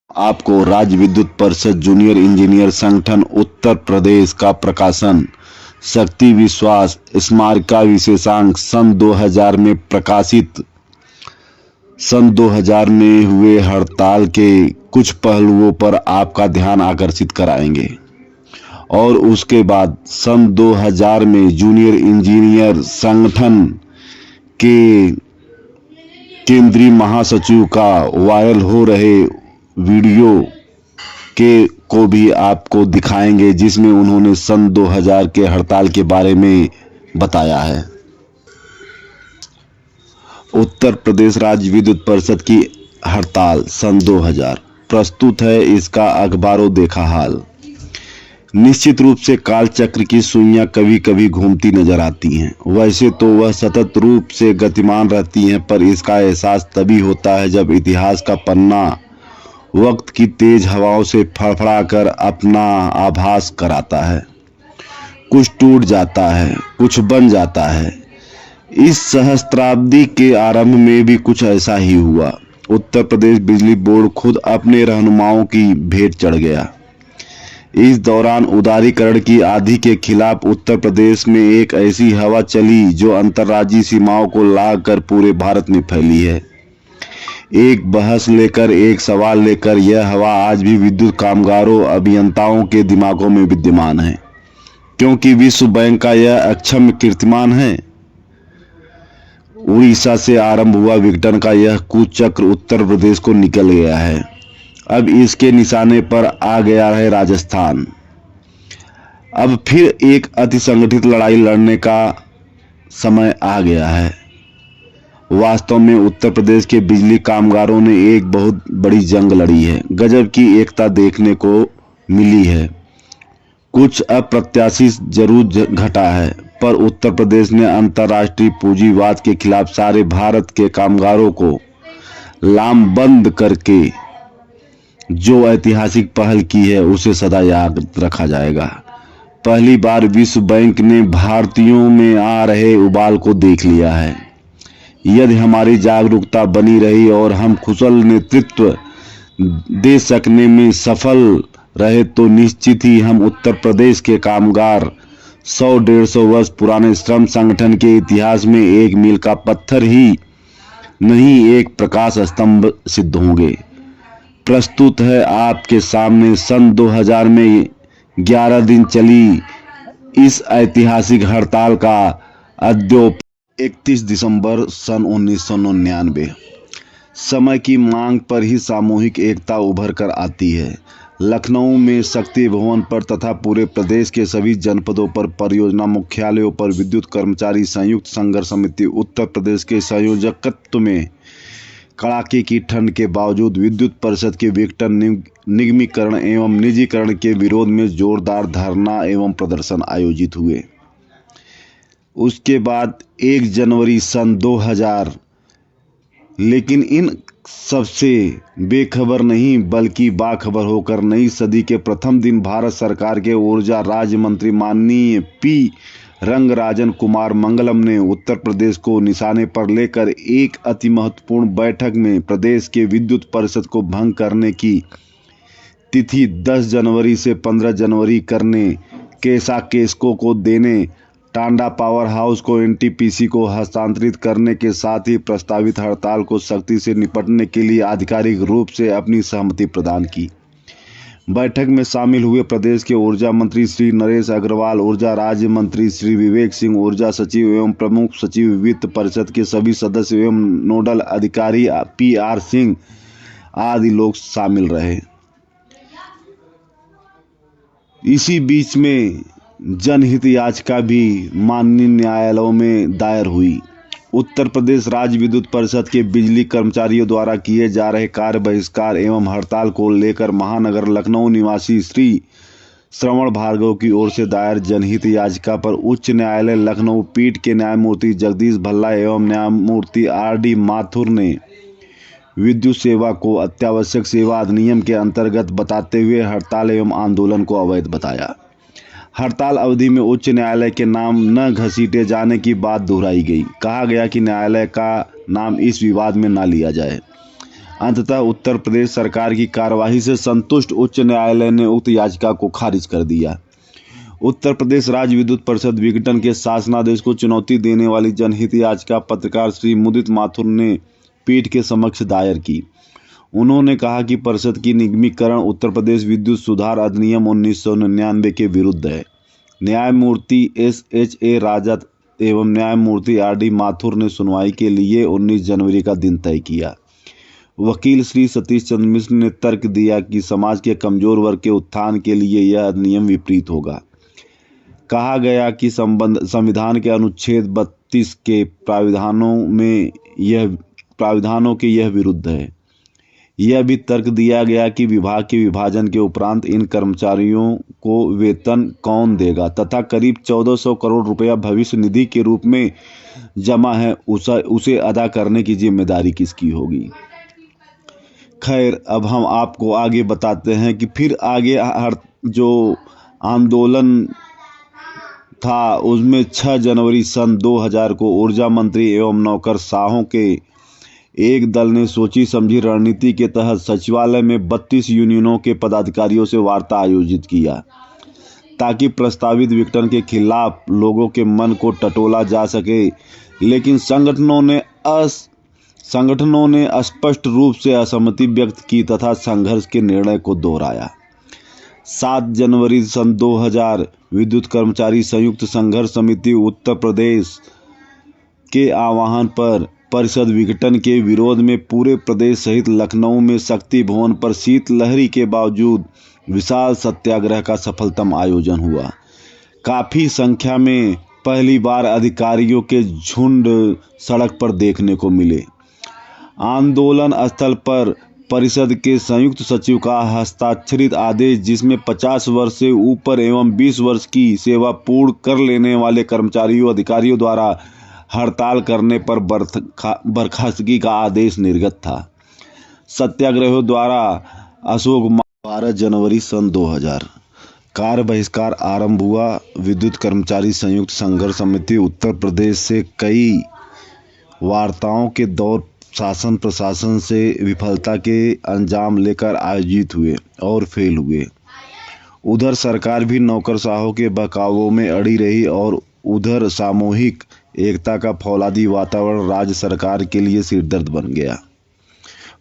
आपको राज्य विद्युत परिषद जूनियर इंजीनियर संगठन उत्तर प्रदेश का प्रकाशन शक्ति विश्वास स्मारिका विशेषांक सन 2000 में प्रकाशित सन 2000 में हुए हड़ताल के कुछ पहलुओं पर आपका ध्यान आकर्षित कराएंगे और उसके बाद सन 2000 में जूनियर इंजीनियर संगठन के केंद्रीय महासचिव का वायरल हो रहे वीडियो को भी आपको दिखाएंगे, जिसमें उन्होंने सन 2000 के हड़ताल के बारे में बताया है। उत्तर प्रदेश राज्य विद्युत परिषद की हड़ताल सन 2000 प्रस्तुत है इसका अखबारों देखा हाल। निश्चित रूप से काल चक्र की सुइयां कभी कभी घूमती नजर आती हैं। वैसे तो वह सतत रूप से गतिमान रहती हैं, पर इसका एहसास तभी होता है जब इतिहास का पन्ना वक्त की तेज हवाओं से फड़फड़ाकर अपना आभास कराता है। कुछ टूट जाता है, कुछ बन जाता है। इस सहस्त्राब्दी के आरंभ में भी कुछ ऐसा ही हुआ। उत्तर प्रदेश बिजली बोर्ड खुद अपने रहनुमाओं की भेंट चढ़ गया। इस दौरान उदारीकरण की आंधी के खिलाफ उत्तर प्रदेश में एक ऐसी हवा चली जो अंतर्राज्यीय सीमाओं को लांघ कर पूरे भारत में फैली है। एक बहस लेकर, एक सवाल लेकर यह हवा आज भी विद्युत कामगारों, अभियंताओं के दिमागों में विद्यमान है, क्योंकि विश्व बैंक का यह अक्षम्य कीर्तिमान है। उड़ीसा से आरंभ हुआ विघटन का यह कुचक्र उत्तर प्रदेश को निकल गया है। अब इसके निशाने पर आ गया है राजस्थान। अब फिर एक अति संगठित लड़ाई लड़ने का समय आ गया है। वास्तव में उत्तर प्रदेश के बिजली कामगारों ने एक बहुत बड़ी जंग लड़ी है। गजब की एकता देखने को मिली है। कुछ अप्रत्याशित जरूर घटा है, पर उत्तर प्रदेश ने अंतर्राष्ट्रीय पूंजीवाद के खिलाफ सारे भारत के कामगारों को लामबंद करके जो ऐतिहासिक पहल की है उसे सदा याद रखा जाएगा। पहली बार विश्व बैंक ने भारतीयों में आ रहे उबाल को देख लिया है। यदि हमारी जागरूकता बनी रही और हम कुशल नेतृत्व दे सकने में सफल रहे तो निश्चित ही हम उत्तर प्रदेश के कामगार 100-150 वर्ष पुराने श्रम संगठन के इतिहास में एक मील का पत्थर ही नहीं, एक प्रकाश स्तंभ सिद्ध होंगे। प्रस्तुत है आपके सामने सन 2000 में 11 दिन चली इस ऐतिहासिक हड़ताल का अद्योप 31 दिसंबर सन 1999। समय की मांग पर ही सामूहिक एकता उभर कर आती है। लखनऊ में शक्ति भवन पर तथा पूरे प्रदेश के सभी जनपदों पर, परियोजना मुख्यालयों पर विद्युत कर्मचारी संयुक्त संघर्ष समिति उत्तर प्रदेश के संयोजकत्व में कड़ाके की ठंड के बावजूद विद्युत परिषद के विघटन, निगमीकरण एवं निजीकरण के विरोध में जोरदार धरना एवं प्रदर्शन आयोजित हुए। उसके बाद 1 जनवरी सन 2000, लेकिन इन सबसे बेखबर नहीं बल्कि बाखबर होकर नई सदी के प्रथम दिन भारत सरकार के ऊर्जा राज्य मंत्री माननीय पी रंगराजन कुमार मंगलम ने उत्तर प्रदेश को निशाने पर लेकर एक अति महत्वपूर्ण बैठक में प्रदेश के विद्युत परिषद को भंग करने की तिथि 10 जनवरी से 15 जनवरी करने, केसा केस्को को देने, टांडा पावर हाउस को एनटीपीसी को हस्तांतरित करने के साथ ही प्रस्तावित हड़ताल को सख्ती से निपटने के लिए आधिकारिक रूप से अपनी सहमति प्रदान की। बैठक में शामिल हुए प्रदेश के ऊर्जा मंत्री श्री नरेश अग्रवाल, ऊर्जा राज्य मंत्री श्री विवेक सिंह, ऊर्जा सचिव एवं प्रमुख सचिव वित्त परिषद के सभी सदस्य एवं नोडल अधिकारी पीआर सिंह आदि लोग शामिल रहे। इसी बीच में जनहित याचिका भी माननीय न्यायालयों में दायर हुई। उत्तर प्रदेश राज्य विद्युत परिषद के बिजली कर्मचारियों द्वारा किए जा रहे कार्य बहिष्कार एवं हड़ताल को लेकर महानगर लखनऊ निवासी श्री श्रवण भार्गव की ओर से दायर जनहित याचिका पर उच्च न्यायालय लखनऊ पीठ के न्यायमूर्ति जगदीश भल्ला एवं न्यायमूर्ति आर.डी. माथुर ने विद्युत सेवा को अत्यावश्यक सेवा अधिनियम के अंतर्गत बताते हुए हड़ताल एवं आंदोलन को अवैध बताया। हड़ताल अवधि में उच्च न्यायालय के नाम न घसीटे जाने की बात दोहराई गई। कहा गया कि न्यायालय का नाम इस विवाद में न लिया जाए। अंततः उत्तर प्रदेश सरकार की कार्यवाही से संतुष्ट उच्च न्यायालय ने उक्त याचिका को खारिज कर दिया। उत्तर प्रदेश राज्य विद्युत परिषद विघटन के शासनादेश को चुनौती देने वाली जनहित याचिका पत्रकार श्री मुदित माथुर ने पीठ के समक्ष दायर की। उन्होंने कहा कि परिषद की निगमीकरण उत्तर प्रदेश विद्युत सुधार अधिनियम 1999 के विरुद्ध है। न्यायमूर्ति SHA राजत एवं न्यायमूर्ति RD माथुर ने सुनवाई के लिए 19 जनवरी का दिन तय किया। वकील श्री सतीश चंद्र मिश्र ने तर्क दिया कि समाज के कमजोर वर्ग के उत्थान के लिए यह अधिनियम विपरीत होगा। कहा गया कि संविधान के अनुच्छेद 32 के प्राविधानों के यह विरुद्ध है। यह भी तर्क दिया गया कि विभाग के विभाजन के उपरांत इन कर्मचारियों को वेतन कौन देगा तथा करीब 1400 करोड़ रुपया भविष्य निधि के रूप में जमा है, उसे अदा करने की जिम्मेदारी किसकी होगी। खैर, अब हम आपको आगे बताते हैं कि फिर आगे जो आंदोलन था उसमें 6 जनवरी सन 2000 को ऊर्जा मंत्री एवं नौकरशाहों के एक दल ने सोची समझी रणनीति के तहत सचिवालय में 32 यूनियनों के पदाधिकारियों से वार्ता आयोजित किया ताकि प्रस्तावित विघटन के खिलाफ लोगों के मन को टटोला जा सके, लेकिन संगठनों ने स्पष्ट रूप से असहमति व्यक्त की तथा संघर्ष के निर्णय को दोहराया। 7 जनवरी सन 2000 विद्युत कर्मचारी संयुक्त संघर्ष समिति उत्तर प्रदेश के आह्वान पर परिषद विघटन के विरोध में पूरे प्रदेश सहित लखनऊ में शक्ति भवन पर शीतलहरी के बावजूद विशाल सत्याग्रह का सफलतम आयोजन हुआ। काफी संख्या में पहली बार अधिकारियों के झुंड सड़क पर देखने को मिले। आंदोलन स्थल पर परिषद के संयुक्त सचिव का हस्ताक्षरित आदेश, जिसमें 50 वर्ष से ऊपर एवं 20 वर्ष की सेवा पूर्ण कर लेने वाले कर्मचारियों अधिकारियों द्वारा हड़ताल करने पर बर्खास्तगी का आदेश निर्गत था। सत्याग्रहियों द्वारा अशोक 12 जनवरी सन 2000 कार्य बहिष्कार आरंभ हुआ। विद्युत कर्मचारी संयुक्त संघर्ष समिति उत्तर प्रदेश से कई वार्ताओं के दौर शासन प्रशासन से विफलता के अंजाम लेकर आयोजित हुए और फेल हुए। उधर सरकार भी नौकरशाहों के बहकावों में अड़ी रही और उधर सामूहिक एकता का फौलादी वातावरण राज्य सरकार के लिए सिरदर्द बन गया।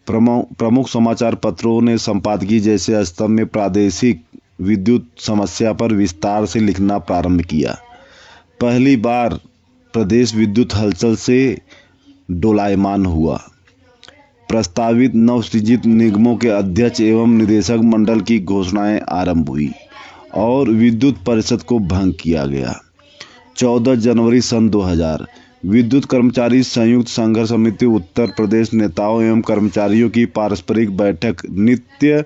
प्रमुख समाचार पत्रों ने संपादकीय जैसे स्तंभ में प्रादेशिक विद्युत समस्या पर विस्तार से लिखना प्रारंभ किया। पहली बार प्रदेश विद्युत हलचल से डोलायमान हुआ। प्रस्तावित नवसृजित निगमों के अध्यक्ष एवं निदेशक मंडल की घोषणाएं आरंभ हुई और विद्युत परिषद को भंग किया गया। 14 जनवरी सन 2000 विद्युत कर्मचारी संयुक्त संघर्ष समिति उत्तर प्रदेश नेताओं एवं कर्मचारियों की पारस्परिक बैठक, नित्य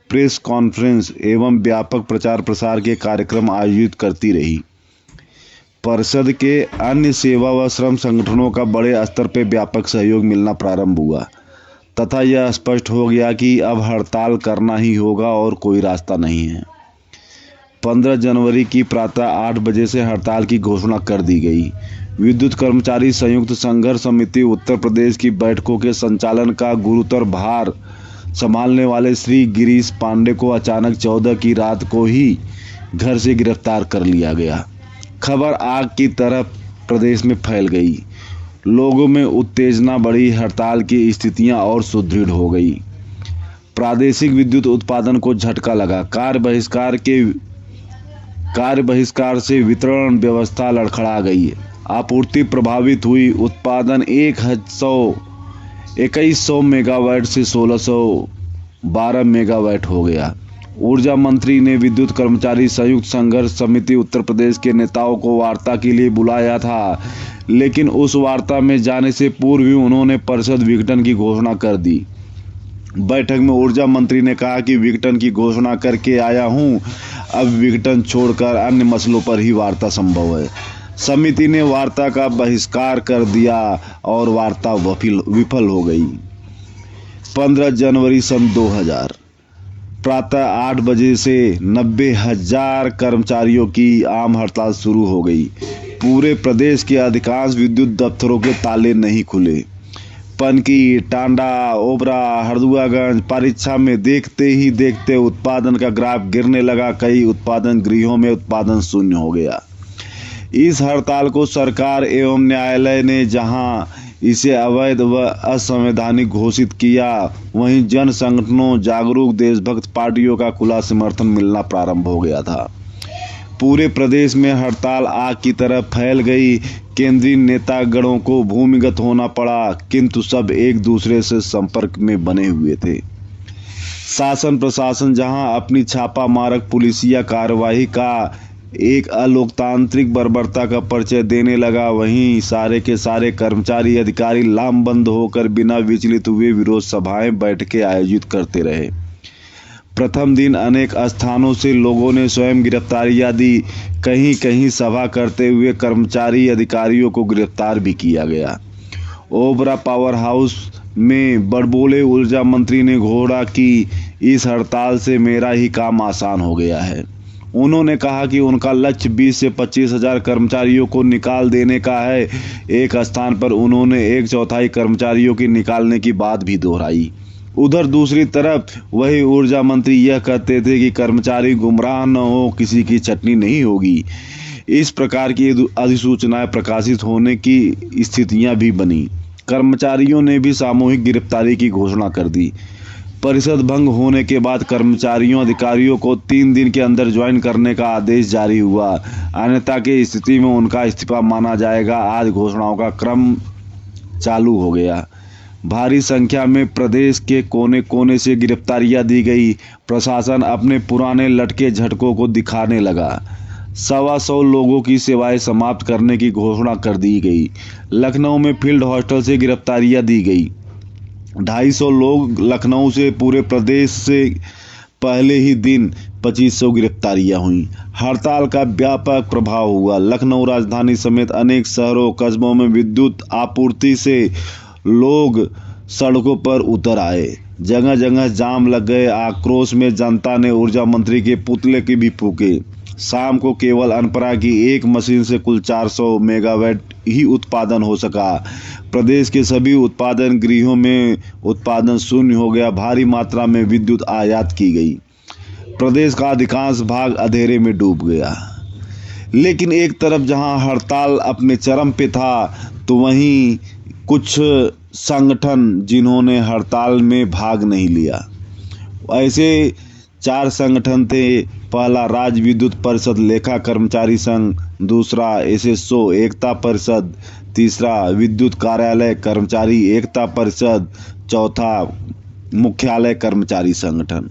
प्रेस कॉन्फ्रेंस एवं व्यापक प्रचार प्रसार के कार्यक्रम आयोजित करती रही। परिषद के अन्य सेवा व श्रम संगठनों का बड़े स्तर पर व्यापक सहयोग मिलना प्रारंभ हुआ तथा यह स्पष्ट हो गया कि अब हड़ताल करना ही होगा और कोई रास्ता नहीं है। 15 जनवरी की प्रातः 8 बजे से हड़ताल की घोषणा कर दी गई। विद्युत कर्मचारी संयुक्त संघर्ष समिति उत्तर प्रदेश की बैठकों के संचालन का गुरुतर भार संभालने वाले श्री गिरीश पांडे को अचानक 14 की रात को ही घर से गिरफ्तार कर लिया गया। खबर आग की तरह प्रदेश में फैल गई। लोगों में उत्तेजना बढ़ी। हड़ताल की स्थितियां और सुदृढ़ हो गई। प्रादेशिक विद्युत उत्पादन को झटका लगा। कार्य बहिष्कार से वितरण व्यवस्था लड़खड़ा गई। आपूर्ति प्रभावित हुई। उत्पादन 2100 मेगावाट से 1612 मेगावाट हो गया। ऊर्जा मंत्री ने विद्युत कर्मचारी संयुक्त संघर्ष समिति उत्तर प्रदेश के नेताओं को वार्ता के लिए बुलाया था, लेकिन उस वार्ता में जाने से पूर्व ही उन्होंने परिषद विघटन की घोषणा कर दी। बैठक में ऊर्जा मंत्री ने कहा कि विघटन की घोषणा करके आया हूं, अब विघटन छोड़कर अन्य मसलों पर ही वार्ता संभव है। समिति ने वार्ता का बहिष्कार कर दिया और वार्ता विफल हो गई। 15 जनवरी सन 2000 प्रातः 8 बजे से 90,000 कर्मचारियों की आम हड़ताल शुरू हो गई। पूरे प्रदेश के अधिकांश विद्युत दफ्तरों के ताले नहीं खुले। पनकी, टांडा, ओबरा, हरदुआगंज परीक्षा में देखते ही देखते उत्पादन का ग्राफ गिरने लगा। कई उत्पादन गृहों में उत्पादन शून्य हो गया। इस हड़ताल को सरकार एवं न्यायालय ने जहां इसे अवैध व असंवैधानिक घोषित किया, वहीं जन संगठनों, जागरूक देशभक्त पार्टियों का खुला समर्थन मिलना प्रारंभ हो गया था। पूरे प्रदेश में हड़ताल आग की तरह फैल गई। केंद्रीय नेतागणों को भूमिगत होना पड़ा, किंतु सब एक दूसरे से संपर्क में बने हुए थे। शासन प्रशासन जहां अपनी छापा मारक पुलिसिया कार्यवाही का एक अलोकतांत्रिक बर्बरता का परिचय देने लगा, वहीं सारे के सारे कर्मचारी अधिकारी लामबंद होकर बिना विचलित हुए विरोध सभाएं बैठकें आयोजित करते रहे। प्रथम दिन अनेक स्थानों से लोगों ने स्वयं गिरफ्तारियां दी। कहीं कहीं सभा करते हुए कर्मचारी अधिकारियों को गिरफ्तार भी किया गया। ओबरा पावर हाउस में बड़बोले ऊर्जा मंत्री ने घोषणा की, इस हड़ताल से मेरा ही काम आसान हो गया है। उन्होंने कहा कि उनका लक्ष्य 20 से 25 हजार कर्मचारियों को निकाल देने का है। एक स्थान पर उन्होंने 1/4 कर्मचारियों की निकालने की बात भी दोहराई। उधर दूसरी तरफ वही ऊर्जा मंत्री यह कहते थे कि कर्मचारी गुमराह न हो, किसी की चटनी नहीं होगी। इस प्रकार की अधिसूचनाएं प्रकाशित होने की स्थितियां भी बनी। कर्मचारियों ने भी सामूहिक गिरफ्तारी की घोषणा कर दी। परिषद भंग होने के बाद कर्मचारियों अधिकारियों को 3 दिन के अंदर ज्वाइन करने का आदेश जारी हुआ, अन्यथा की स्थिति में उनका इस्तीफा माना जाएगा। आज घोषणाओं का क्रम चालू हो गया। भारी संख्या में प्रदेश के कोने कोने से गिरफ्तारियां दी गई। प्रशासन अपने पुराने लटके झटकों को दिखाने लगा। 125 लोगों की सेवाएं समाप्त करने की घोषणा कर दी गई। लखनऊ में फील्ड हॉस्टल से गिरफ्तारियां दी गई। 250 लोग लखनऊ से। पूरे प्रदेश से पहले ही दिन 2500 गिरफ्तारियां हुई। हड़ताल का व्यापक प्रभाव हुआ। लखनऊ राजधानी समेत अनेक शहरों कस्बों में विद्युत आपूर्ति से लोग सड़कों पर उतर आए। जगह जगह जाम लग गए। आक्रोश में जनता ने ऊर्जा मंत्री के पुतले की भी फूके। शाम को केवल अनपरा की एक मशीन से कुल 400 मेगावाट ही उत्पादन हो सका। प्रदेश के सभी उत्पादन गृहों में उत्पादन शून्य हो गया। भारी मात्रा में विद्युत आयात की गई। प्रदेश का अधिकांश भाग अंधेरे में डूब गया। लेकिन एक तरफ जहां हड़ताल अपने चरम पे था, तो वहीं कुछ संगठन जिन्होंने हड़ताल में भाग नहीं लिया। ऐसे 4 संगठन थे। पहला राज्य विद्युत परिषद लेखा कर्मचारी संघ, दूसरा एसएसओ एकता परिषद, तीसरा विद्युत कार्यालय कर्मचारी एकता परिषद, चौथा मुख्यालय कर्मचारी संगठन।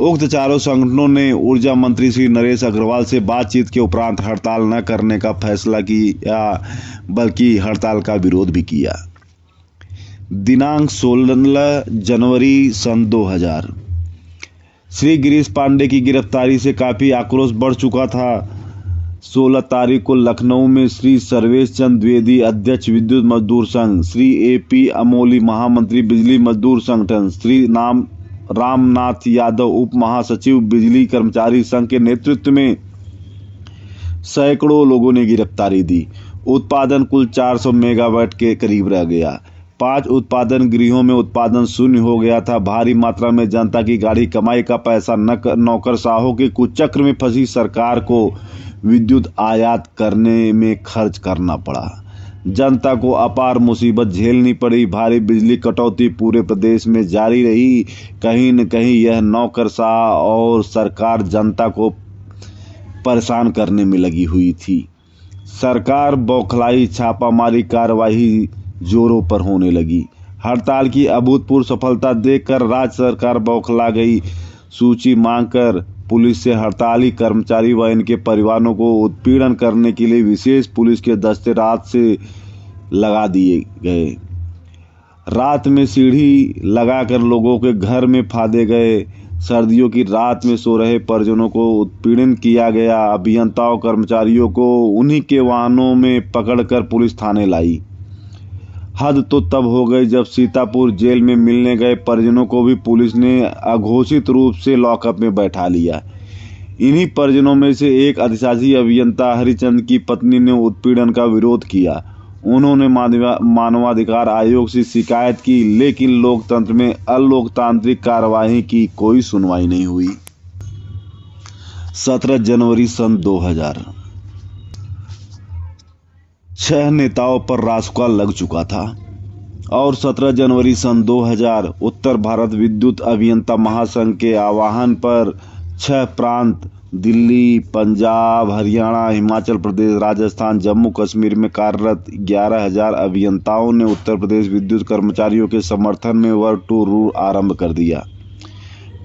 उक्त चारों संगठनों ने ऊर्जा मंत्री श्री नरेश अग्रवाल से बातचीत के उपरांत हड़ताल न करने का फैसला किया, बल्कि हड़ताल का विरोध भी किया। दिनांक 16 जनवरी सन 2000। श्री गिरीश पांडे की गिरफ्तारी से काफी आक्रोश बढ़ चुका था। 16 तारीख को लखनऊ में श्री सर्वेश चंद्र द्विवेदी अध्यक्ष विद्युत मजदूर संघ, श्री एपी अमोली महामंत्री बिजली मजदूर संगठन, श्री रामनाथ यादव उप महासचिव बिजली कर्मचारी संघ के नेतृत्व में सैकड़ों लोगों ने गिरफ्तारी दी। उत्पादन कुल 400 मेगावाट के करीब रह गया। 5 उत्पादन गृहों में उत्पादन शून्य हो गया था। भारी मात्रा में जनता की गाढ़ी कमाई का पैसा नौकरशाहों के कुचक्र में फंसी सरकार को विद्युत आयात करने में खर्च करना पड़ा। जनता को अपार मुसीबत झेलनी पड़ी। भारी बिजली कटौती पूरे प्रदेश में जारी रही। कहीं न कहीं यह नौकरशाह और सरकार जनता को परेशान करने में लगी हुई थी। सरकार बौखलाई, छापामारी कार्रवाई जोरों पर होने लगी। हड़ताल की अभूतपूर्व सफलता देखकर राज्य सरकार बौखला गई। सूची मांगकर पुलिस से हड़ताली कर्मचारी व इनके परिवारों को उत्पीड़न करने के लिए विशेष पुलिस के दस्ते रात से लगा दिए गए। रात में सीढ़ी लगाकर लोगों के घर में फांदे गए। सर्दियों की रात में सो रहे परिजनों को उत्पीड़न किया गया। अभियंताओं कर्मचारियों को उन्हीं के वाहनों में पकड़कर पुलिस थाने लाई। हद तो तब हो गई जब सीतापुर जेल में मिलने गए परिजनों को भी पुलिस ने अघोषित रूप से लॉकअप में बैठा लिया। इन्हीं परिजनों में से एक अधिशासी अभियंता हरिचंद की पत्नी ने उत्पीड़न का विरोध किया। उन्होंने मानवाधिकार आयोग से शिकायत की, लेकिन लोकतंत्र में अलोकतांत्रिक कार्यवाही की कोई सुनवाई नहीं हुई। 17 जनवरी सन 2000 6 नेताओं पर रासुका लग चुका था और 17 जनवरी सन 2000 उत्तर भारत विद्युत अभियंता महासंघ के आह्वान पर 6 प्रांत दिल्ली, पंजाब, हरियाणा, हिमाचल प्रदेश, राजस्थान, जम्मू कश्मीर में कार्यरत 11,000 अभियंताओं ने उत्तर प्रदेश विद्युत कर्मचारियों के समर्थन में वर्क टू रूल आरंभ कर दिया।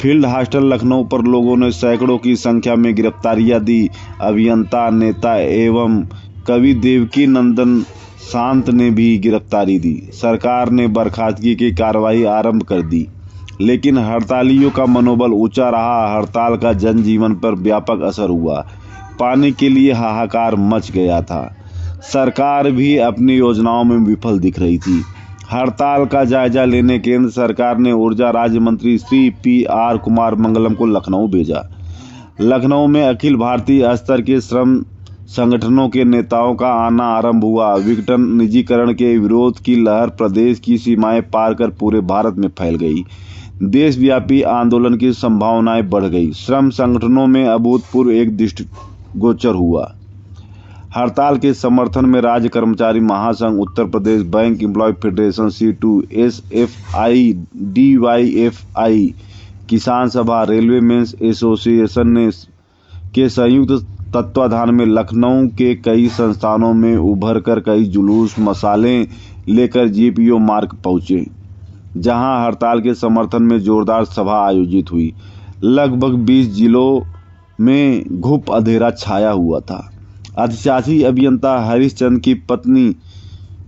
फील्ड हॉस्टल लखनऊ पर लोगों ने सैकड़ों की संख्या में गिरफ्तारियां दी। अभियंता नेता एवं कवि देवकी नंदन शांत ने भी गिरफ्तारी दी। सरकार ने बर्खास्तगी की कार्रवाई आरंभ कर दी, लेकिन हड़तालियों का मनोबल ऊंचा रहा। हड़ताल का जनजीवन पर व्यापक असर हुआ। पानी के लिए हाहाकार मच गया था। सरकार भी अपनी योजनाओं में विफल दिख रही थी। हड़ताल का जायजा लेने केंद्र सरकार ने ऊर्जा राज्य मंत्री श्री PR कुमार मंगलम को लखनऊ भेजा। लखनऊ में अखिल भारतीय स्तर के श्रम संगठनों के नेताओं का आना आरंभ हुआ। विघटन निजीकरण के विरोध की लहर प्रदेश की सीमाएं पार कर पूरे भारत में फैल गई। देशव्यापी आंदोलन की संभावनाएं बढ़ गई। श्रम संगठनों में अभूतपूर्व एक दृष्टिगोचर हुआ। हड़ताल के समर्थन में राज्य कर्मचारी महासंघ, Uttar Pradesh bank employee federation C2, SFI, DYFI, किसान सभा, रेलवे मेंस एसोसिएशन ने के संयुक्त तत्वाधान में लखनऊ के कई संस्थानों में उभर कर कई जुलूस मशालें लेकर GPO मार्ग पहुंचे, जहां हड़ताल के समर्थन में जोरदार सभा आयोजित हुई। लगभग 20 जिलों में घुप अंधेरा छाया हुआ था। अधिशासी अभियंता हरिश्चंद्र की पत्नी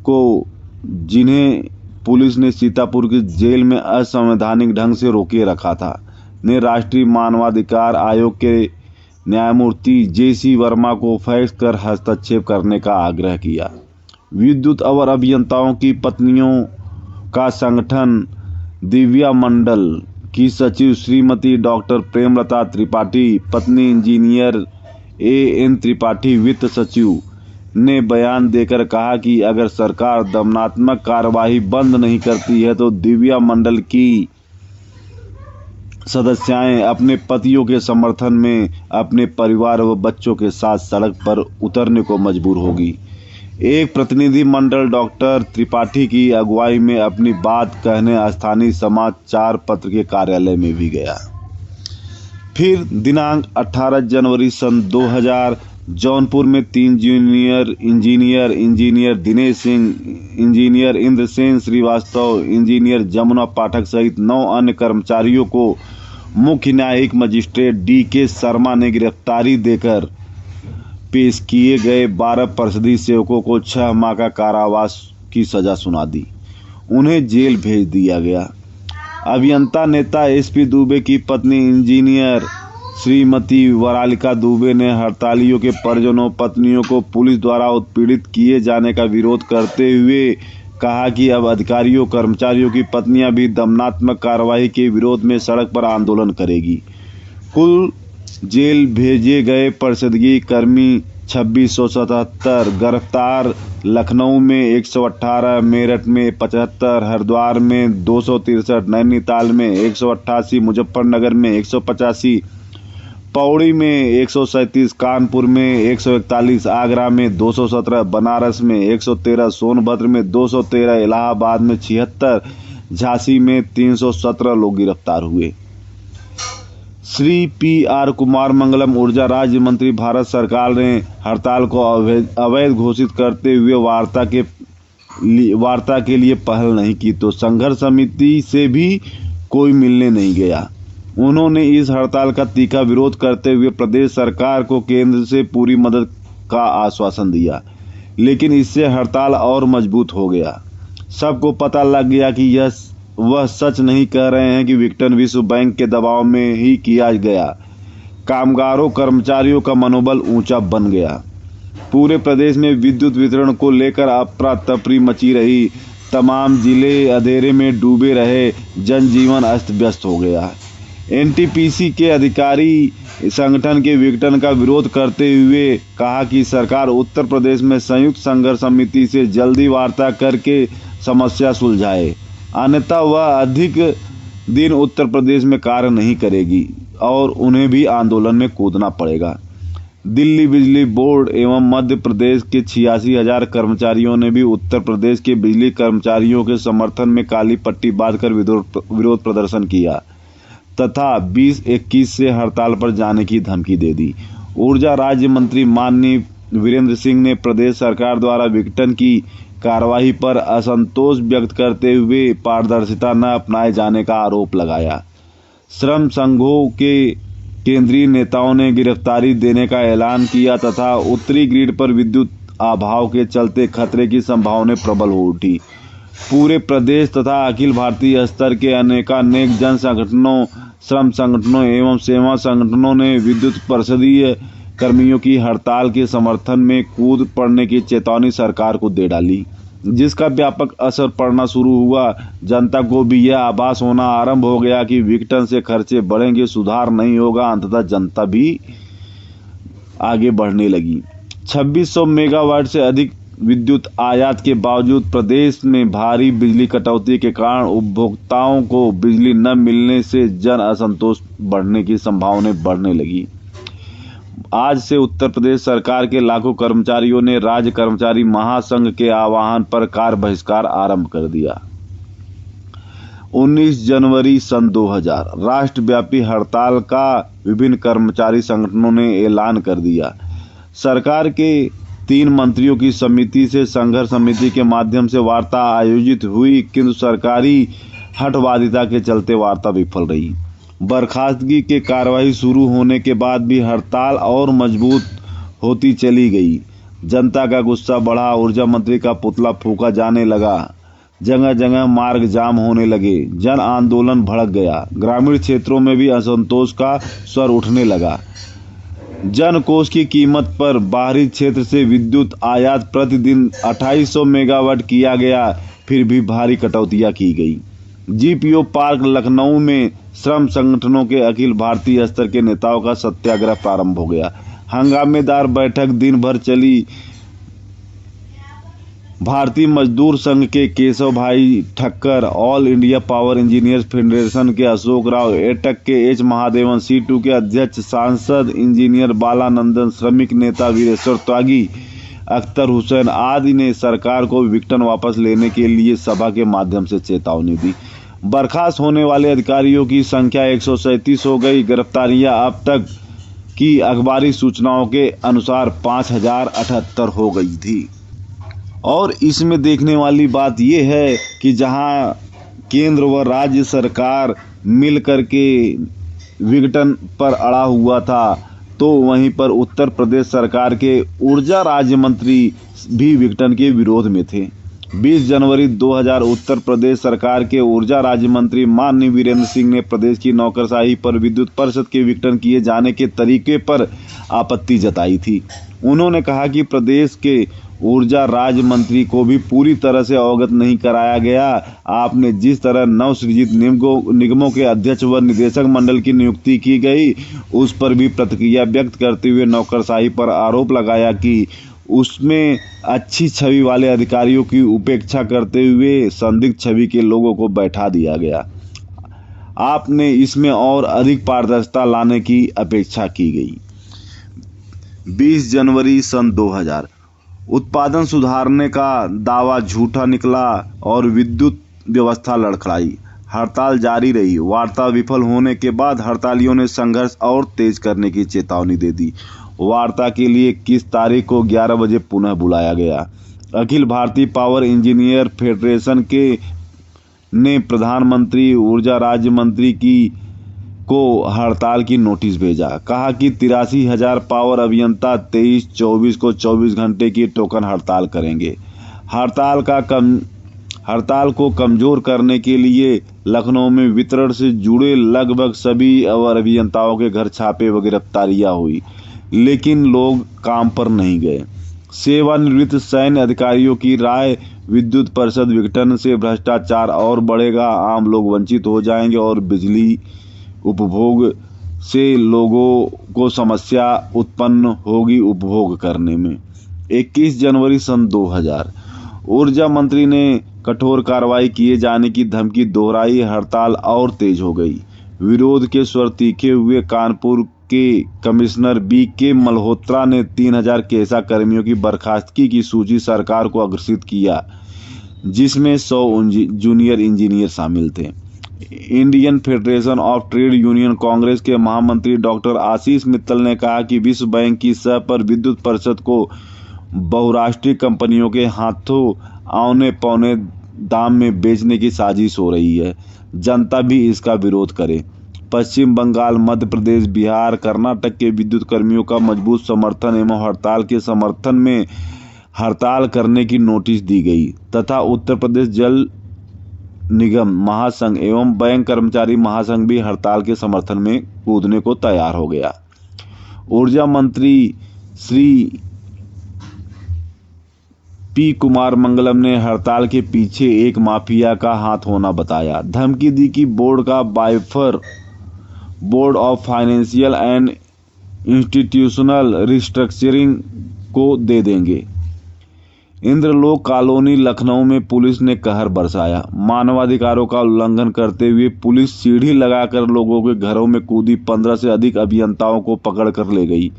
को, जिन्हें पुलिस ने सीतापुर की जेल में असंवैधानिक ढंग से रोके रखा था, ने राष्ट्रीय मानवाधिकार आयोग के न्यायमूर्ति JC वर्मा को फैक्स कर हस्तक्षेप करने का आग्रह किया। विद्युत और अभियंताओं की पत्नियों का संगठन दिव्या मंडल की सचिव श्रीमती डॉक्टर प्रेमलता त्रिपाठी, पत्नी इंजीनियर AN त्रिपाठी, वित्त सचिव ने बयान देकर कहा कि अगर सरकार दमनात्मक कार्यवाही बंद नहीं करती है तो दिव्या मंडल की सदस्याएं अपने पतियों के समर्थन में अपने परिवार व बच्चों के साथ सड़क पर उतरने को मजबूर होगी। एक प्रतिनिधि मंडल डॉक्टर त्रिपाठी की अगुवाई में अपनी बात कहने स्थानीय समाचार पत्र के कार्यालय में भी गया। फिर दिनांक 18 जनवरी सन 2000 जौनपुर में 3 junior engineer Dinesh Singh, engineer Indrasen Srivastava, engineer Jamuna Pathak सहित 9 अन्य कर्मचारियों को मुख्य न्यायिक मजिस्ट्रेट DK शर्मा ने गिरफ्तारी देकर पेश किए गए 12 परिषदीय सेवकों को 6 माह का कारावास की सजा सुना दी। उन्हें जेल भेज दिया गया। अभियंता नेता SP दुबे की पत्नी इंजीनियर श्रीमती वरालिका दुबे ने हड़तालियों के परिजनों पत्नियों को पुलिस द्वारा उत्पीड़ित किए जाने का विरोध करते हुए कहा कि अब अधिकारियों कर्मचारियों की पत्नियां भी दमनात्मक कार्रवाई के विरोध में सड़क पर आंदोलन करेगी। कुल जेल भेजे गए परिषदीय कर्मी 2677, गिरफ्तार लखनऊ में 118, मेरठ में 75, हरिद्वार में 263, नैनीताल में 188, मुजफ्फरनगर में 185, पौड़ी में 137, कानपुर में 141, आगरा में 217, बनारस में 113, सोनभद्र में 213, इलाहाबाद में 76, झांसी में 317 लोग गिरफ्तार हुए। श्री PR कुमार मंगलम ऊर्जा राज्य मंत्री, भारत सरकार ने हड़ताल को अवैध घोषित करते हुए वार्ता के लिए पहल नहीं की तो संघर्ष समिति से भी कोई मिलने नहीं गया। उन्होंने इस हड़ताल का तीखा विरोध करते हुए प्रदेश सरकार को केंद्र से पूरी मदद का आश्वासन दिया, लेकिन इससे हड़ताल और मजबूत हो गया। सबको पता लग गया कि वह सच नहीं कह रहे हैं कि विघटन विश्व बैंक के दबाव में ही किया गया। कामगारों कर्मचारियों का मनोबल ऊंचा बन गया। पूरे प्रदेश में विद्युत वितरण को लेकर अफरा तफरी मची रही। तमाम जिले अंधेरे में डूबे रहे। जनजीवन अस्त व्यस्त हो गया। NTPC के अधिकारी संगठन के विघटन का विरोध करते हुए कहा कि सरकार उत्तर प्रदेश में संयुक्त संघर्ष समिति से जल्दी वार्ता करके समस्या सुलझाए, अन्यथा वह अधिक दिन उत्तर प्रदेश में कार्य नहीं करेगी और उन्हें भी आंदोलन में कूदना पड़ेगा। दिल्ली बिजली बोर्ड एवं मध्य प्रदेश के 86,000 कर्मचारियों ने भी उत्तर प्रदेश के बिजली कर्मचारियों के समर्थन में काली पट्टी बांधकर विरोध प्रदर्शन किया तथा 20-21 से हड़ताल पर जाने की धमकी दे दी। ऊर्जा राज्य मंत्री माननीय वीरेंद्र सिंह ने प्रदेश सरकार द्वारा विघटन की कार्रवाई पर असंतोष व्यक्त करते हुए पारदर्शिता न अपनाए जाने का आरोप लगाया। श्रम संघों के केंद्रीय नेताओं ने गिरफ्तारी देने का ऐलान किया तथा उत्तरी ग्रिड पर विद्युत अभाव के चलते खतरे की संभावना प्रबल हो उठी। पूरे प्रदेश तथा अखिल भारतीय स्तर के अनेकानेक जन संगठनों, श्रम संगठनों एवं सेवा संगठनों ने विद्युत परिषदीय कर्मियों की हड़ताल के समर्थन में कूद पड़ने की चेतावनी सरकार को दे डाली, जिसका व्यापक असर पड़ना शुरू हुआ। जनता को भी यह आभास होना आरंभ हो गया कि विघटन से खर्चे बढ़ेंगे, सुधार नहीं होगा। अंततः जनता भी आगे बढ़ने लगी। 2600 मेगावाट से अधिक विद्युत आयात के बावजूद प्रदेश में भारी बिजली कटौती के कारण उपभोक्ताओं को बिजली न मिलने से जन असंतोष बढ़ने की संभावना बढ़ने लगी। आज से उत्तर प्रदेश सरकार के लाखों कर्मचारियों ने राज्य कर्मचारी महासंघ के आह्वान पर कार्य बहिष्कार आरंभ कर दिया। 19 जनवरी सन 2000 राष्ट्रव्यापी हड़ताल का विभिन्न कर्मचारी संगठनों ने ऐलान कर दिया। सरकार के 3 मंत्रियों की समिति से संघर्ष समिति के माध्यम से वार्ता आयोजित हुई, किंतु सरकारी हठवादिता के चलते वार्ता विफल रही। बर्खास्तगी के कार्रवाई शुरू होने के बाद भी हड़ताल और मजबूत होती चली गई। जनता का गुस्सा बढ़ा, ऊर्जा मंत्री का पुतला फूंका जाने लगा, जगह जगह मार्ग जाम होने लगे, जन आंदोलन भड़क गया। ग्रामीण क्षेत्रों में भी असंतोष का स्वर उठने लगा। जन कोष की कीमत पर बाहरी क्षेत्र से विद्युत आयात प्रतिदिन 2800 मेगावाट किया गया, फिर भी भारी कटौतियां की गई। जीपीओ पार्क लखनऊ में श्रम संगठनों के अखिल भारतीय स्तर के नेताओं का सत्याग्रह प्रारंभ हो गया। हंगामेदार बैठक दिन भर चली। भारतीय मजदूर संघ के केशव भाई Thakkar, all India power engineers federation के अशोक राव, एटक के एच महादेवन, C2 के अध्यक्ष सांसद इंजीनियर बालानंदन, श्रमिक नेता वीरेश्वर त्यागी, अख्तर हुसैन आदि ने सरकार को विघटन वापस लेने के लिए सभा के माध्यम से चेतावनी दी। बर्खास्त होने वाले अधिकारियों की संख्या 137 हो गई। गिरफ्तारियां अब तक की अखबारी सूचनाओं के अनुसार 5078 हो गई थी। और इसमें देखने वाली बात यह है कि जहां केंद्र व राज्य सरकार मिल करके विघटन पर अड़ा हुआ था, तो वहीं पर उत्तर प्रदेश सरकार के ऊर्जा राज्य मंत्री भी विघटन के विरोध में थे। 20 जनवरी 2000 उत्तर प्रदेश सरकार के ऊर्जा राज्य मंत्री माननीय वीरेंद्र सिंह ने प्रदेश की नौकरशाही पर विद्युत परिषद के विघटन किए जाने के तरीके पर आपत्ति जताई थी। उन्होंने कहा कि प्रदेश के ऊर्जा राज्य मंत्री को भी पूरी तरह से अवगत नहीं कराया गया। आपने जिस तरह नवसृजित निगमों के अध्यक्ष व निदेशक मंडल की नियुक्ति की गई, उस पर भी प्रतिक्रिया व्यक्त करते हुए नौकरशाही पर आरोप लगाया कि उसमें अच्छी छवि वाले अधिकारियों की उपेक्षा करते हुए संदिग्ध छवि के लोगों को बैठा दिया गया। आपने इसमें और अधिक पारदर्शिता लाने की अपेक्षा की गई। 20 जनवरी सन 2000 उत्पादन सुधारने का दावा झूठा निकला और विद्युत व्यवस्था लड़खड़ाई। हड़ताल जारी रही। वार्ता विफल होने के बाद हड़तालियों ने संघर्ष और तेज करने की चेतावनी दे दी। वार्ता के लिए 21 तारीख को 11 बजे पुनः बुलाया गया। Akhil Bharatiya power engineer federation के ने प्रधानमंत्री, ऊर्जा राज्य मंत्री को हड़ताल की नोटिस भेजा। कहा कि 83,000 पावर अभियंता 23-24 को 24 घंटे की टोकन हड़ताल करेंगे। हड़ताल को कमजोर करने के लिए लखनऊ में वितरण से जुड़े लगभग सभी अभियंताओं के घर छापे व गिरफ्तारियां हुई, लेकिन लोग काम पर नहीं गए। सेवानिवृत्त सैन्य अधिकारियों की राय, विद्युत परिषद विघटन से भ्रष्टाचार और बढ़ेगा, आम लोग वंचित हो जाएंगे और बिजली उपभोग से लोगों को समस्या उत्पन्न होगी उपभोग करने में। 21 जनवरी सन 2000 ऊर्जा मंत्री ने कठोर कार्रवाई किए जाने की धमकी दोहराई, हड़ताल और तेज हो गई। विरोध के स्वर तीखे हुए। कानपुर के कमिश्नर BK मल्होत्रा ने 3000 केसा कर्मियों की बर्खास्तगी की सूची सरकार को अग्रसित किया, जिसमें 100 जूनियर इंजीनियर शामिल थे। Indian federation of trade union Congress के महामंत्री डॉक्टर आशीष मित्तल ने कहा कि विश्व बैंक की सह पर विद्युत परिषद को बहुराष्ट्रीय कंपनियों के हाथों औने पौने दाम में बेचने की साजिश हो रही है। जनता भी इसका विरोध करे। पश्चिम बंगाल, मध्य प्रदेश, बिहार, कर्नाटक के विद्युत कर्मियों का मजबूत समर्थन एवं हड़ताल के समर्थन में हड़ताल करने की नोटिस दी गई तथा उत्तर प्रदेश जल निगम महासंघ एवं बैंक कर्मचारी महासंघ भी हड़ताल के समर्थन में कूदने को तैयार हो गया। ऊर्जा मंत्री श्री P. कुमार मंगलम ने हड़ताल के पीछे एक माफिया का हाथ होना बताया। धमकी दी कि बोर्ड का BIFR board of financial and institutional restructuring को दे देंगे। इंद्रलोक कॉलोनी लखनऊ में पुलिस ने कहर बरसाया। मानवाधिकारों का उल्लंघन करते हुए पुलिस सीढ़ी लगाकर लोगों के घरों में कूदी 15 से अधिक अभियंताओं को पकड़ कर ले गई।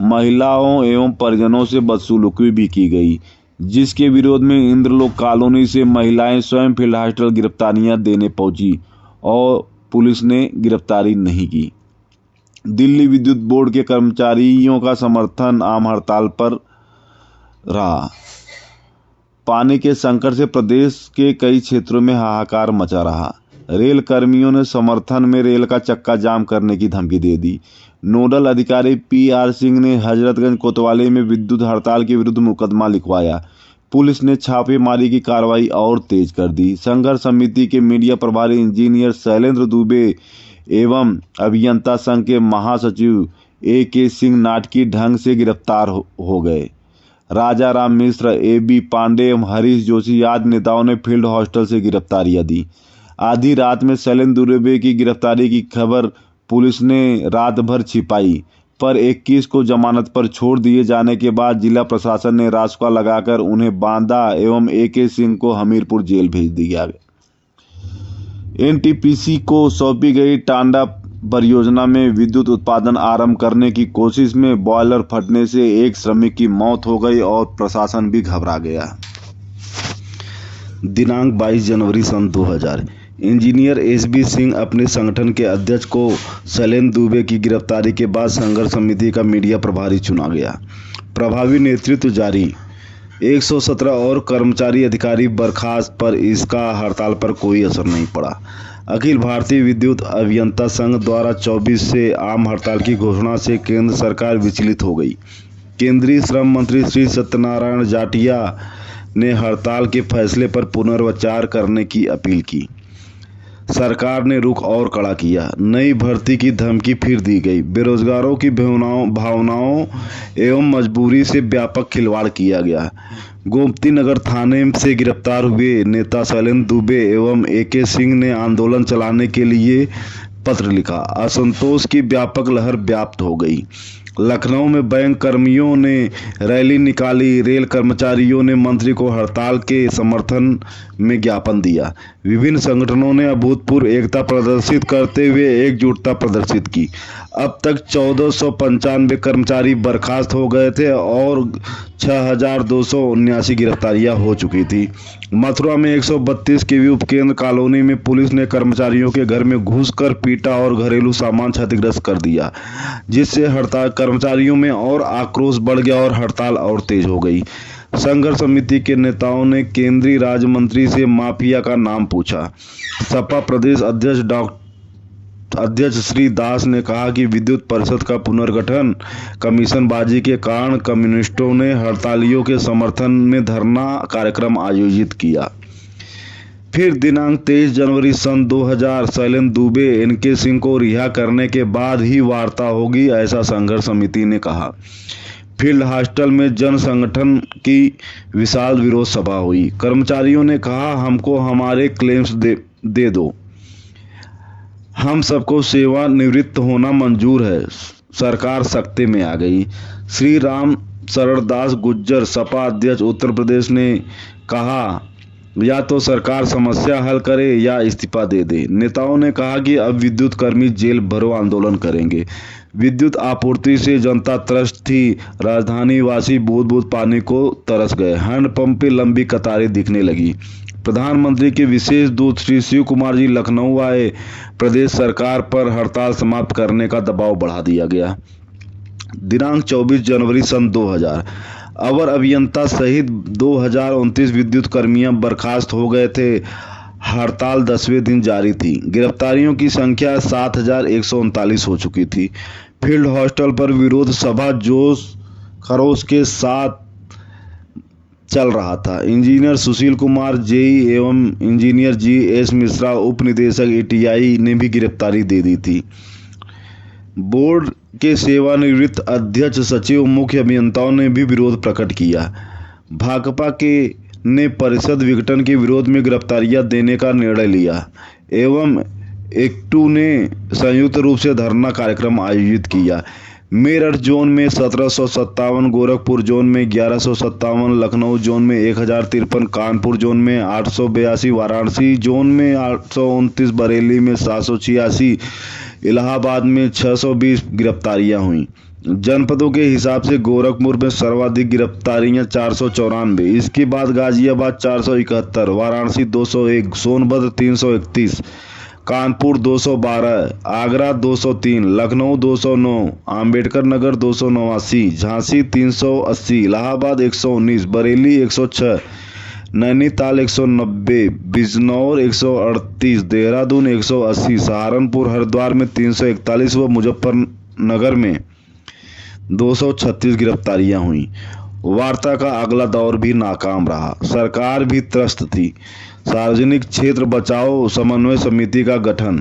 महिलाओं एवं परिजनों से बदसलूकी भी की गई, जिसके विरोध में इंद्रलोक कॉलोनी से महिलाएं स्वयं फील्ड हॉस्टल गिरफ्तारियां देने पहुंची और पुलिस ने गिरफ्तारी नहीं की। दिल्ली विद्युत बोर्ड के कर्मचारियों का समर्थन आम हड़ताल पर रहा। पानी के संकट से प्रदेश के कई क्षेत्रों में हाहाकार मचा रहा। रेल कर्मियों ने समर्थन में रेल का चक्का जाम करने की धमकी दे दी। नोडल अधिकारी PR सिंह ने हजरतगंज कोतवाली में विद्युत हड़ताल के विरुद्ध मुकदमा लिखवाया। पुलिस ने छापेमारी की कार्रवाई और तेज कर दी। संघर्ष समिति के मीडिया प्रभारी इंजीनियर शैलेंद्र दुबे एवं अभियंता संघ के महासचिव AK सिंह नाटकीय ढंग से गिरफ्तार हो गए। राजा राम मिश्र, AB पांडे एवं हरीश जोशी आदि नेताओं ने फील्ड हॉस्टल से गिरफ्तारियां दी। आधी रात में शैलेंद्र दुबे की गिरफ्तारी की खबर पुलिस ने रात भर छिपाई, पर 21 को जमानत पर छोड़ दिए जाने के बाद जिला प्रशासन ने रासुका लगाकर उन्हें बांधा एवं AK सिंह को हमीरपुर जेल भेज दिया। NTPC को सौंपी गई टांडा परियोजना में विद्युत उत्पादन आरंभ करने की कोशिश में बॉयलर फटने से एक श्रमिक की मौत हो गई और प्रशासन भी घबरा गया। दिनांक 22 जनवरी सन 2000 इंजीनियर SB सिंह अपने संगठन के अध्यक्ष को शैलेंद्र दुबे की गिरफ्तारी के बाद संघर्ष समिति का मीडिया प्रभारी चुना गया। प्रभावी नेतृत्व जारी। 117 और कर्मचारी अधिकारी बर्खास्त, पर इसका हड़ताल पर कोई असर नहीं पड़ा। अखिल भारतीय विद्युत अभियंता संघ द्वारा 24 से आम हड़ताल की घोषणा से केंद्र सरकार विचलित हो गई। केंद्रीय श्रम मंत्री श्री सत्यनारायण जाटिया ने हड़ताल के फैसले पर पुनर्विचार करने की अपील की। सरकार ने रुख और कड़ा किया। नई भर्ती की धमकी फिर दी गई। बेरोजगारों की भावनाओं एवं मजबूरी से व्यापक खिलवाड़ किया गया। गोमती नगर थाने से गिरफ्तार हुए नेता शैलेंद्र दुबे एवं AK सिंह ने आंदोलन चलाने के लिए पत्र लिखा। असंतोष की व्यापक लहर व्याप्त हो गई। लखनऊ में बैंक कर्मियों ने रैली निकाली। रेल कर्मचारियों ने मंत्री को हड़ताल के समर्थन में ज्ञापन दिया। विभिन्न संगठनों ने अभूतपूर्व एकता प्रदर्शित करते हुए एकजुटता प्रदर्शित की। अब तक 1495 कर्मचारी बर्खास्त हो गए थे और 6279 गिरफ्तारियां हो चुकी थी। मथुरा में 132 KV उपकेंद्र कॉलोनी में पुलिस ने कर्मचारियों के घर में घुसकर पीटा और घरेलू सामान क्षतिग्रस्त कर दिया, जिससे हड़ताल कर्मचारियों में और आक्रोश बढ़ गया और हड़ताल और तेज हो गई। संघर्ष समिति के नेताओं ने केंद्रीय राज्य मंत्री से माफिया का नाम पूछा। सपा प्रदेश अध्यक्ष श्री दास ने कहा कि विद्युत परिषद का पुनर्गठन कमीशनबाजी के कारण कम्युनिस्टों ने हड़तालियों के समर्थन में धरना कार्यक्रम आयोजित किया। फिर दिनांक 23 जनवरी सन 2000 शैलेंद्र दुबे NK सिंह को रिहा करने के बाद ही वार्ता होगी, ऐसा संघर्ष समिति ने कहा। फील्ड हॉस्टल में जन संगठन की विशाल विरोध सभा हुई। कर्मचारियों ने कहा, हमको हमारे क्लेम्स दे दो। हम सबको सेवानिवृत्त होना मंजूर है। सरकार सख्ते में आ गई। श्री राम शरणदास गुर्जर सपा अध्यक्ष उत्तर प्रदेश ने कहा, या तो सरकार समस्या हल करे या इस्तीफा दे दे। नेताओं ने कहा कि अब विद्युत कर्मी जेल भरो आंदोलन करेंगे। विद्युत आपूर्ति से जनता त्रस्त थी। राजधानी वासी बूंद बूंद पानी को तरस गए। हैंडपंप पे लंबी कतारें दिखने लगी। प्रधानमंत्री के विशेष दूत श्री शिव कुमार जी लखनऊ आए। प्रदेश सरकार पर हड़ताल समाप्त करने का दबाव बढ़ा दिया गया। दिनांक 24 जनवरी सन 2000, अवर अभियंता सहित 2029 विद्युत कर्मियां बर्खास्त हो गए थे। हड़ताल 10वें दिन जारी थी। गिरफ्तारियों की संख्या 7139 हो चुकी थी। फील्ड हॉस्टल पर विरोध सभा जोश खरोश के साथ चल रहा था। इंजीनियर सुशील कुमार जेई एवं इंजीनियर जी.एस. मिश्रा उप निदेशक एटीआई ने भी गिरफ्तारी दे दी थी। बोर्ड के सेवानिवृत्त अध्यक्ष सचिव मुख्य अभियंताओं ने भी विरोध प्रकट किया। भाकपा के ने परिषद विघटन के विरोध में गिरफ्तारियां देने का निर्णय लिया एवं एक्टू ने संयुक्त रूप से धरना कार्यक्रम आयोजित किया। मेरठ जोन में 1757, गोरखपुर जोन में 1157, लखनऊ जोन में 1053, कानपुर जोन में 882, वाराणसी जोन में 829, बरेली में 786, इलाहाबाद में 620 गिरफ्तारियां हुई। जनपदों के हिसाब से गोरखपुर में सर्वाधिक गिरफ्तारियां 494, इसके बाद गाजियाबाद 471, वाराणसी 201, सोनभद्र 331, कानपुर 212, आगरा 203, लखनऊ 209, आम्बेडकर नगर 289, झांसी 380, इलाहाबाद 119, बरेली 106, नैनीताल 190, बिजनौर 138, देहरादून 180, सहारनपुर हरिद्वार में 341 व मुजफ्फरनगर में 236 गिरफ्तारियां हुई। वार्ता का अगला दौर भी नाकाम रहा। सरकार भी त्रस्त थी। सार्वजनिक क्षेत्र बचाओ समन्वय समिति का गठन।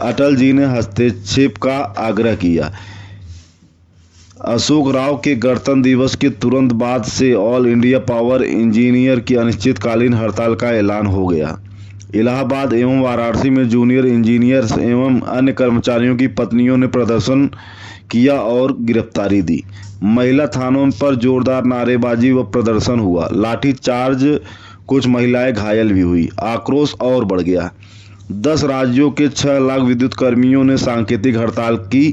अटल जी ने हस्तक्षेप का आग्रह किया। अशोक राव के गणतंत्र दिवस के तुरंत बाद से ऑल इंडिया पावर इंजीनियर की अनिश्चितकालीन हड़ताल का ऐलान हो गया। इलाहाबाद एवं वाराणसी में जूनियर इंजीनियर्स एवं अन्य कर्मचारियों की पत्नियों ने प्रदर्शन किया और गिरफ्तारी दी। महिला थानों पर जोरदार नारेबाजी व प्रदर्शन हुआ। लाठीचार्ज, कुछ महिलाएं घायल भी हुई। आक्रोश और बढ़ गया। 10 राज्यों के 6 लाख विद्युत कर्मियों ने सांकेतिक हड़ताल की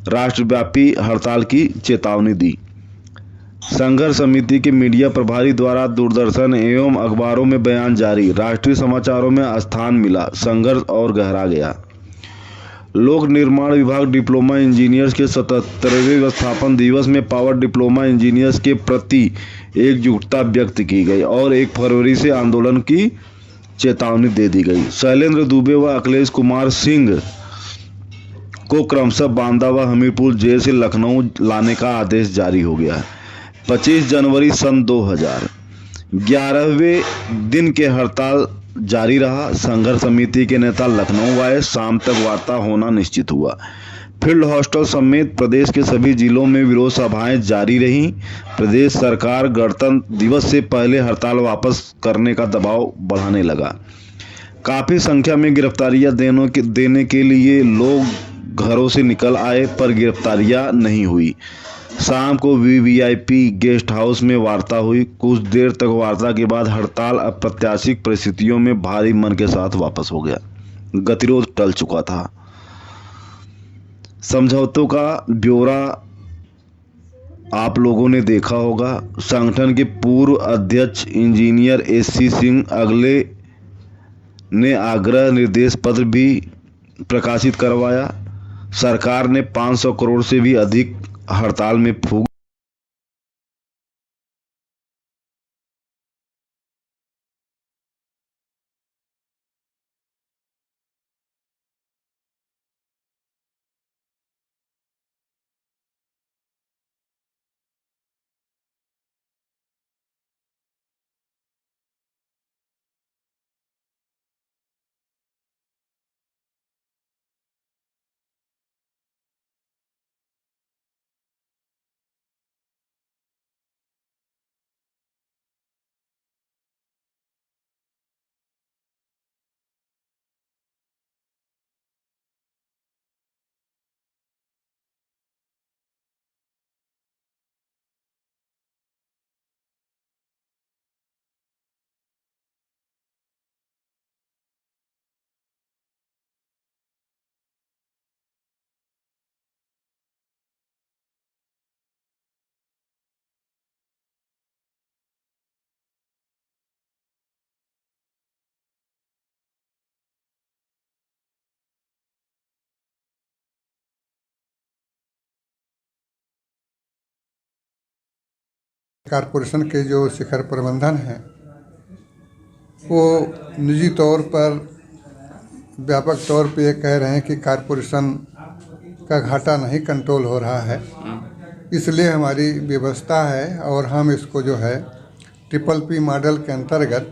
राष्ट्रव्यापी हड़ताल की चेतावनी दी। संघर्ष समिति के मीडिया प्रभारी द्वारा दूरदर्शन एवं अखबारों में बयान जारी। राष्ट्रीय समाचारों में स्थान मिला। संघर्ष और गहरा गया। लोक निर्माण विभाग डिप्लोमा इंजीनियर्स के 77वें स्थापना दिवस में पावर डिप्लोमा इंजीनियर्स के प्रति एकजुटता व्यक्त की गई और 1 फरवरी से आंदोलन की चेतावनी दे दी गई। शैलेंद्र दुबे व अखिलेश कुमार सिंह को क्रमशः बांदा व हमीरपुर जेल से लखनऊ लाने का आदेश जारी हो गया। 25 जनवरी सन 2000, 11वें दिन के हड़ताल जारी रहा। संघर्ष समिति के नेता लखनऊ आए। शाम तक वार्ता होना निश्चित हुआ। फील्ड हॉस्टल समेत प्रदेश के सभी जिलों में विरोध सभाएं जारी रहीं। प्रदेश सरकार गणतंत्र दिवस से पहले हड़ताल वापस करने का दबाव बढ़ाने लगा। काफी संख्या में गिरफ्तारियां देने के लिए लोग घरों से निकल आए, पर गिरफ्तारियां नहीं हुई। शाम को वीवीआईपी गेस्ट हाउस में वार्ता हुई। कुछ देर तक वार्ता के बाद हड़ताल अप्रत्याशित परिस्थितियों में भारी मन के साथ वापस हो गया। गतिरोध टल चुका था। समझौतों का ब्यौरा आप लोगों ने देखा होगा। संगठन के पूर्व अध्यक्ष इंजीनियर एससी सिंह अगले ने आग्रह निर्देश पत्र भी प्रकाशित करवाया। सरकार ने 500 करोड़ से भी अधिक हड़ताल में फूंक कॉरपोरेशन के जो शिखर प्रबंधन है वो निजी तौर पर व्यापक तौर पे ये कह रहे हैं कि कॉरपोरेशन का घाटा नहीं कंट्रोल हो रहा है, इसलिए हमारी व्यवस्था है और हम इसको जो है PPP मॉडल के अंतर्गत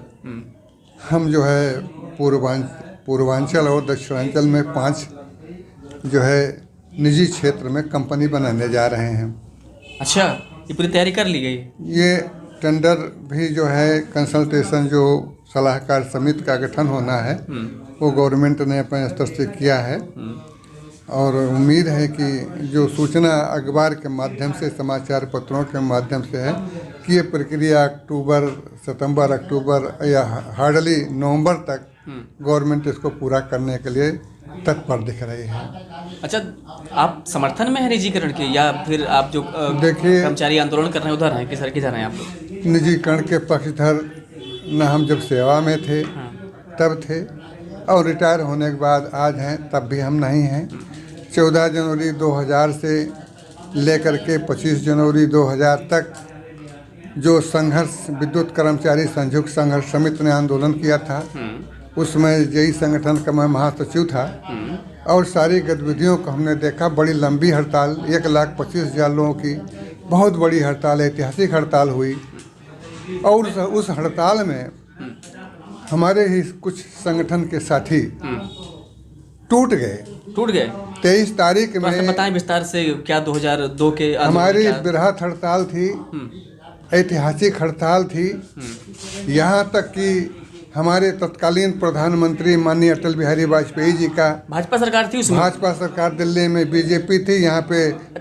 हम जो है पूर्वांचल और दक्षिणांचल में 5 जो है निजी क्षेत्र में कंपनी बनाने जा रहे हैं। अच्छा, ये पूरी तैयारी कर ली गई? ये टेंडर भी जो है कंसल्टेशन जो सलाहकार समिति का गठन होना है वो गवर्नमेंट ने अपने स्तर से किया है और उम्मीद है कि जो सूचना अखबार के माध्यम से, समाचार पत्रों के माध्यम से है कि ये प्रक्रिया सितंबर अक्टूबर या हार्डली नवंबर तक गवर्नमेंट इसको पूरा करने के लिए तत्पर दिख रही है। अच्छा, आप समर्थन में है निजीकरण के या फिर आप जो देखिए कर्मचारी आंदोलन कर रहे हैं उधर हैं, किस तरह किधर हैं आप लोग? निजीकरण के पक्षधर न हम जब सेवा में थे तब थे और रिटायर होने के बाद आज हैं तब भी हम नहीं हैं। 14 जनवरी 2000 से लेकर के 25 जनवरी 2000 तक जो संघर्ष विद्युत कर्मचारी संयुक्त संघर्ष समिति ने आंदोलन किया था उसमें जेई संगठन का मैं महासचिव था और सारी गतिविधियों को हमने देखा। बड़ी लंबी हड़ताल, 1,25,000 लोगों की बहुत बड़ी हड़ताल, ऐतिहासिक हड़ताल हुई और उस हड़ताल में हमारे ही कुछ संगठन के साथी टूट गए। 23 तारीख में बताएं विस्तार से, क्या 2002 के हमारी बृहत हड़ताल थी, ऐतिहासिक हड़ताल थी। यहाँ तक कि हमारे तत्कालीन प्रधानमंत्री माननीय अटल बिहारी वाजपेयी जी का भाजपा सरकार थी उसमें? भाजपा सरकार, दिल्ली में बीजेपी थी, यहाँ पे